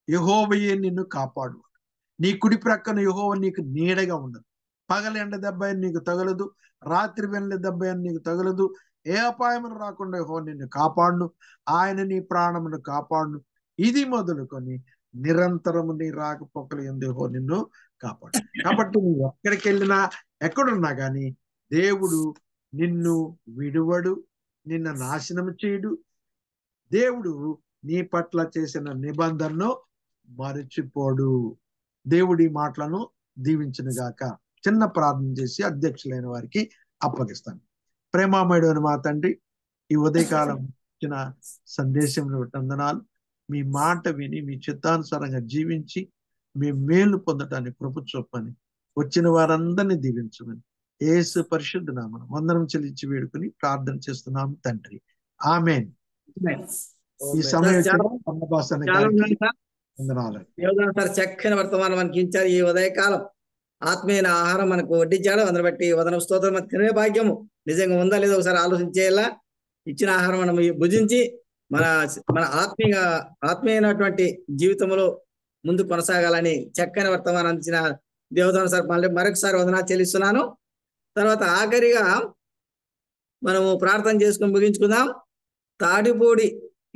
[SPEAKER 5] యెహోవాయే నిన్ను కాపాడువాడు. నీ కుడి ప్రక్కన యెహోవా నీకు నీడగా ఉండదు. పగల ఎండ దెబ్బ నీకు తగలదు, రాత్రి వెన్నెల దెబ్బ నీకు తగలదు. ఏ అపాయమును రాకుండా యెహోవా నిన్ను కాపాడును, ఆయన నీ ప్రాణమును కాపాడును. ఇది మొదలుకొని నిరంతరము నీ రాకపోకలు యందు యెహోవా నిన్ను కాపాడు. కాబట్టి నువ్వు ఎక్కడికి వెళ్ళినా ఎక్కడున్నా కానీ దేవుడు నిన్ను విడువడు, నిన్ను నాశనం చేయడు. దేవుడు నీ పట్ల చేసిన నిబంధనను మరచిపోడు. దేవుడి మాటలను దీవించును గాక. చిన్న ప్రార్థన చేసి అధ్యక్షులైన వారికి అప్పగిస్తాను. ప్రేమామయుడైన మా తండ్రి, ఈ ఉదయకాలం ఇచ్చిన సందేశంలో వందనాలు. మీ మాట విని మీ చిత్తానుసారంగా జీవించి మీ మేలు పొందటానికి కృప చూపని, వచ్చిన వారందరినీ దీవించమని యేసు పరిశుద్ధ నామమున వందనం చెల్లించి వేడుకొని ప్రార్థన చేస్తున్నాం తండ్రి, ఆమేన్. ఈ సమయం వందనాలు.
[SPEAKER 1] యోధన సార్ చక్కని వర్తమానం మనకి ఇచ్చారు. ఈ ఉదయకాలం ఆత్మీయ ఆహారం మనకు వడ్డించాడు. అందరి బట్టి వదన స్తోత్రం. మనకు తినే భాగ్యము నిజంగా ఉందా లేదో ఒకసారి ఆలోచించేలా. ఇచ్చిన ఆహారం మనం భుజించి మన మన ఆత్మీయమైనటువంటి జీవితంలో ముందు కొనసాగాలని చక్కని వర్తమానం అందించిన దేవదాన సార్ మళ్ళీ మరొకసారి వందనాలు చెల్లిస్తున్నాను. తర్వాత ఆఖరిగా మనము ప్రార్థన చేసుకుని ముగించుకుందాం. తాడిపూడి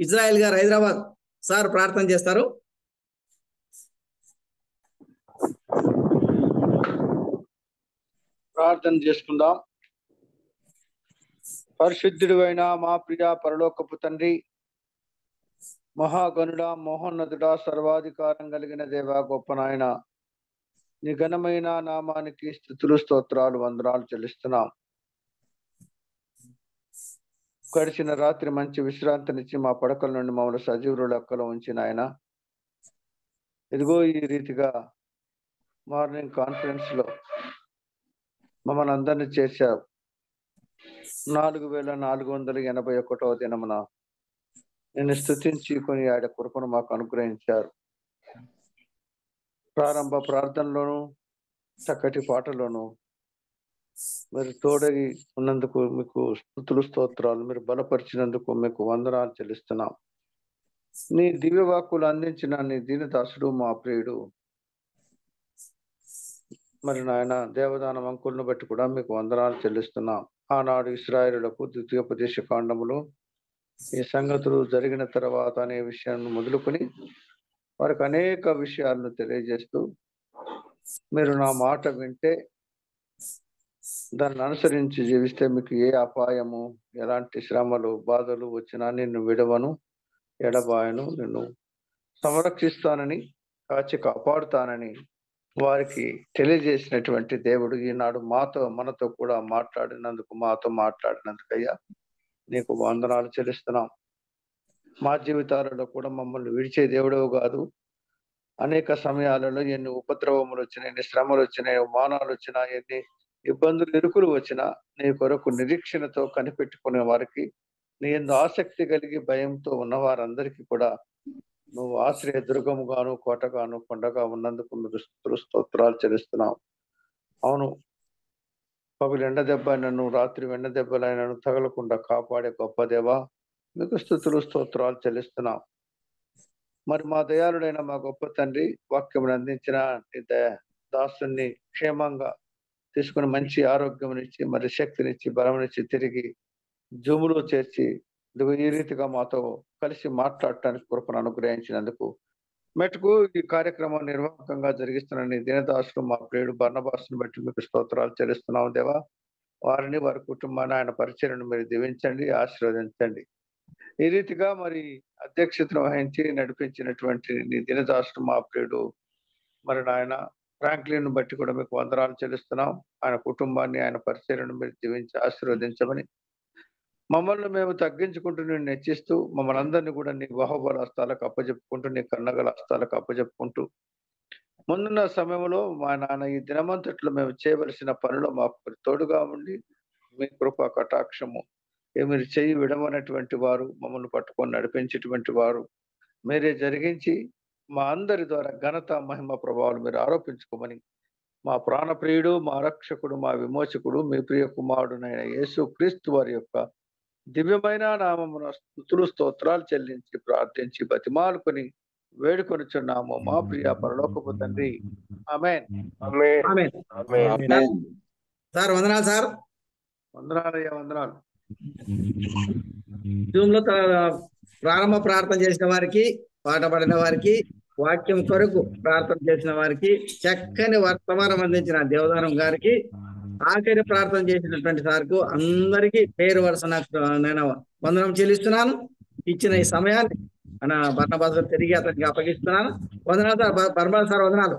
[SPEAKER 1] ఇజ్రాయెల్ గారు హైదరాబాద్ సార్ ప్రార్థన చేస్తారు.
[SPEAKER 6] ప్రార్థన చేసుకుందాం. పరిశుద్ధుడు అయిన మా ప్రియ పరలోకపు తండ్రి, మహాగణుడ, మహోన్నతుడ, సర్వాధికారం కలిగిన దేవ, గొప్ప నాయన, నీ ఘనమైన నామానికి స్తుతులు స్తోత్రాలు వందనాలు చెల్లిస్తున్నాం. గడిచిన రాత్రి మంచి విశ్రాంతినిచ్చి మా పడకల నుండి మమ్మల్ని సజీవుల లెక్కలో ఉంచిన ఆయన, ఇదిగో ఈ రీతిగా మార్నింగ్ కాన్ఫరెన్స్ లో మమ్మల్ని అందరినీ చేశావు. 4481వ దినమున నేను స్తుతించి కొని ఆడ కృపను మాకు అనుగ్రహించారు. ప్రారంభ ప్రార్థనలోను చక్కటి పాటలోను మీరు తోడగి ఉన్నందుకు మీకు స్తుతులు స్తోత్రాలు. మీరు బలపరిచినందుకు మీకు వందనాలు చెల్లిస్తున్నాం. నీ దివ్య వాక్కులు అందించిన నీ దీనదాసుడు మా ప్రియుడు మరి నాయన దేవదానం అంకులను బట్టి కూడా మీకు వందనాలు చెల్లిస్తున్నాం. ఆనాడు ఇశ్రాయేలులకు ద్వితీయోపదేశ కాండములో ఈ సంగతులు జరిగిన తర్వాత అనే విషయాన్ని మొదలుకొని వారికి అనేక విషయాలను తెలియజేస్తూ, మీరు నా మాట వింటే దాన్ని అనుసరించి జీవిస్తే మీకు ఏ అపాయము, ఎలాంటి శ్రమలు, బాధలు వచ్చినా నిన్ను విడవను, ఎడబాయను, నిన్ను సంరక్షిస్తానని, కాచి కాపాడుతానని వారికి తెలియజేసినటువంటి దేవుడు ఈనాడు మనతో కూడా మాతో మాట్లాడినందుకయ్యా నీకు వందనాలు చెల్లిస్తున్నాం. మా జీవితాలలో కూడా మమ్మల్ని విడిచే దేవుడవు కాదు. అనేక సమయాలలో ఎన్ని ఉపద్రవములు వచ్చినాయి, ఎన్ని శ్రమలు వచ్చినాయి, అవమానాలు వచ్చినా, ఎన్ని ఇబ్బందులు ఇరుకులు వచ్చినా నీ కొరకు నిరీక్షణతో కనిపెట్టుకునే వారికి, నీ ఎందు ఆసక్తి కలిగి భయంతో ఉన్న వారందరికీ కూడా నువ్వు ఆశ్రయ దుర్గముగాను, కోటగాను, కొండగా ఉన్నందుకు మీకు స్తోత్రాలు చెల్లిస్తున్నావు. అవును, పగులు ఎండ దెబ్బ అయినను, రాత్రి వెండ దెబ్బలైనను తగలకుండా కాపాడే గొప్ప దేవా, మీకు స్తుతులు స్తోత్రాలు చెల్లిస్తున్నాం. మరి మా దయాళుడైన మా గొప్ప తండ్రి, వాక్యమును అందించిన దాసుని క్షేమంగా తీసుకుని మంచి ఆరోగ్యంనిచ్చి మరి శక్తినిచ్చి బలమునిచ్చి తిరిగి జూములో చేర్చి ఇదిగో ఈ రీతిగా మాతో కలిసి మాట్లాడటానికి కృపను అనుగ్రహించినందుకు మెట్టుకు ఈ కార్యక్రమం నిర్వాహకంగా జరిగిస్తున్న నీ దినదాసులు మా ప్రియుడు బర్నబాసును బట్టి మీకు స్తోత్రాలు చెల్లిస్తున్నాం దేవా. వారిని వారి కుటుంబాన్ని ఆయన పరిచయను మీరు దీవించండి, ఆశీర్వదించండి. ఈ రీతిగా మరి అధ్యక్షతను వహించి నడిపించినటువంటి నీ దినదాసుడు మా ప్రియుడు మరి నాయన ఫ్రాంక్లిన్ బట్టి కూడా మీకు వందనాలు చెల్లిస్తున్నాం. ఆయన కుటుంబాన్ని ఆయన పరిచయను మీరు దీవించి ఆశీర్వదించమని మమ్మల్ని మేము తగ్గించుకుంటూ నేను హెచ్చిస్తూ మమ్మల్ని అందరినీ కూడా నీ బాహుబల హస్తాలకు అప్పచెప్పుకుంటూ నీ కన్నగల హస్తాలకు అప్పచెప్పుకుంటూ ముందున్న సమయంలో మా నాన్న ఈ దినమంతట్లో మేము చేయవలసిన పనిలో మాకు తోడుగా ఉండి మీ కృప కటాక్షము మీరు చెయ్యి విడమనటువంటి వారు మమ్మల్ని పట్టుకొని నడిపించేటువంటి వారు మీరే జరిగించి మా అందరి ద్వారా ఘనత మహిమ ప్రభావాలు మీరు ఆరోపించుకోమని మా ప్రాణప్రియుడు మా రక్షకుడు మా విమోచకుడు మీ ప్రియ కుమారుడునైన యేసు క్రీస్తు వారి యొక్క దివ్యమైన నామమున స్తుతులు స్తోత్రాలు చెల్లించి ప్రార్థించి బతిమాలుకొని వేడుకొనుచున్నాము మా ప్రియ పరలోకపు తండ్రి. ఆమేన్.
[SPEAKER 1] సార్ వందనాలు సార్.
[SPEAKER 6] వందనాలయ్యా, వందనాలు.
[SPEAKER 1] జూమ్ లో ప్రారంభ ప్రార్థన చేసిన వారికి, పాట పాడిన వారికి, వాక్యం కొరకు ప్రార్థన చేసిన వారికి, చక్కని వర్తమానం అందించిన దేవదానం గారికి, ఆఖరి ప్రార్థన చేసినటువంటి సార్కు అందరికీ పేరు వరుస నేను వందనం చెల్లిస్తున్నాను. ఇచ్చిన ఈ సమయాన్ని మన బర్నబాస్ తిరిగి అతనికి అప్పగిస్తున్నాను. వందనాలు సార్. బర్నబాస్ సార్ వందనాలు.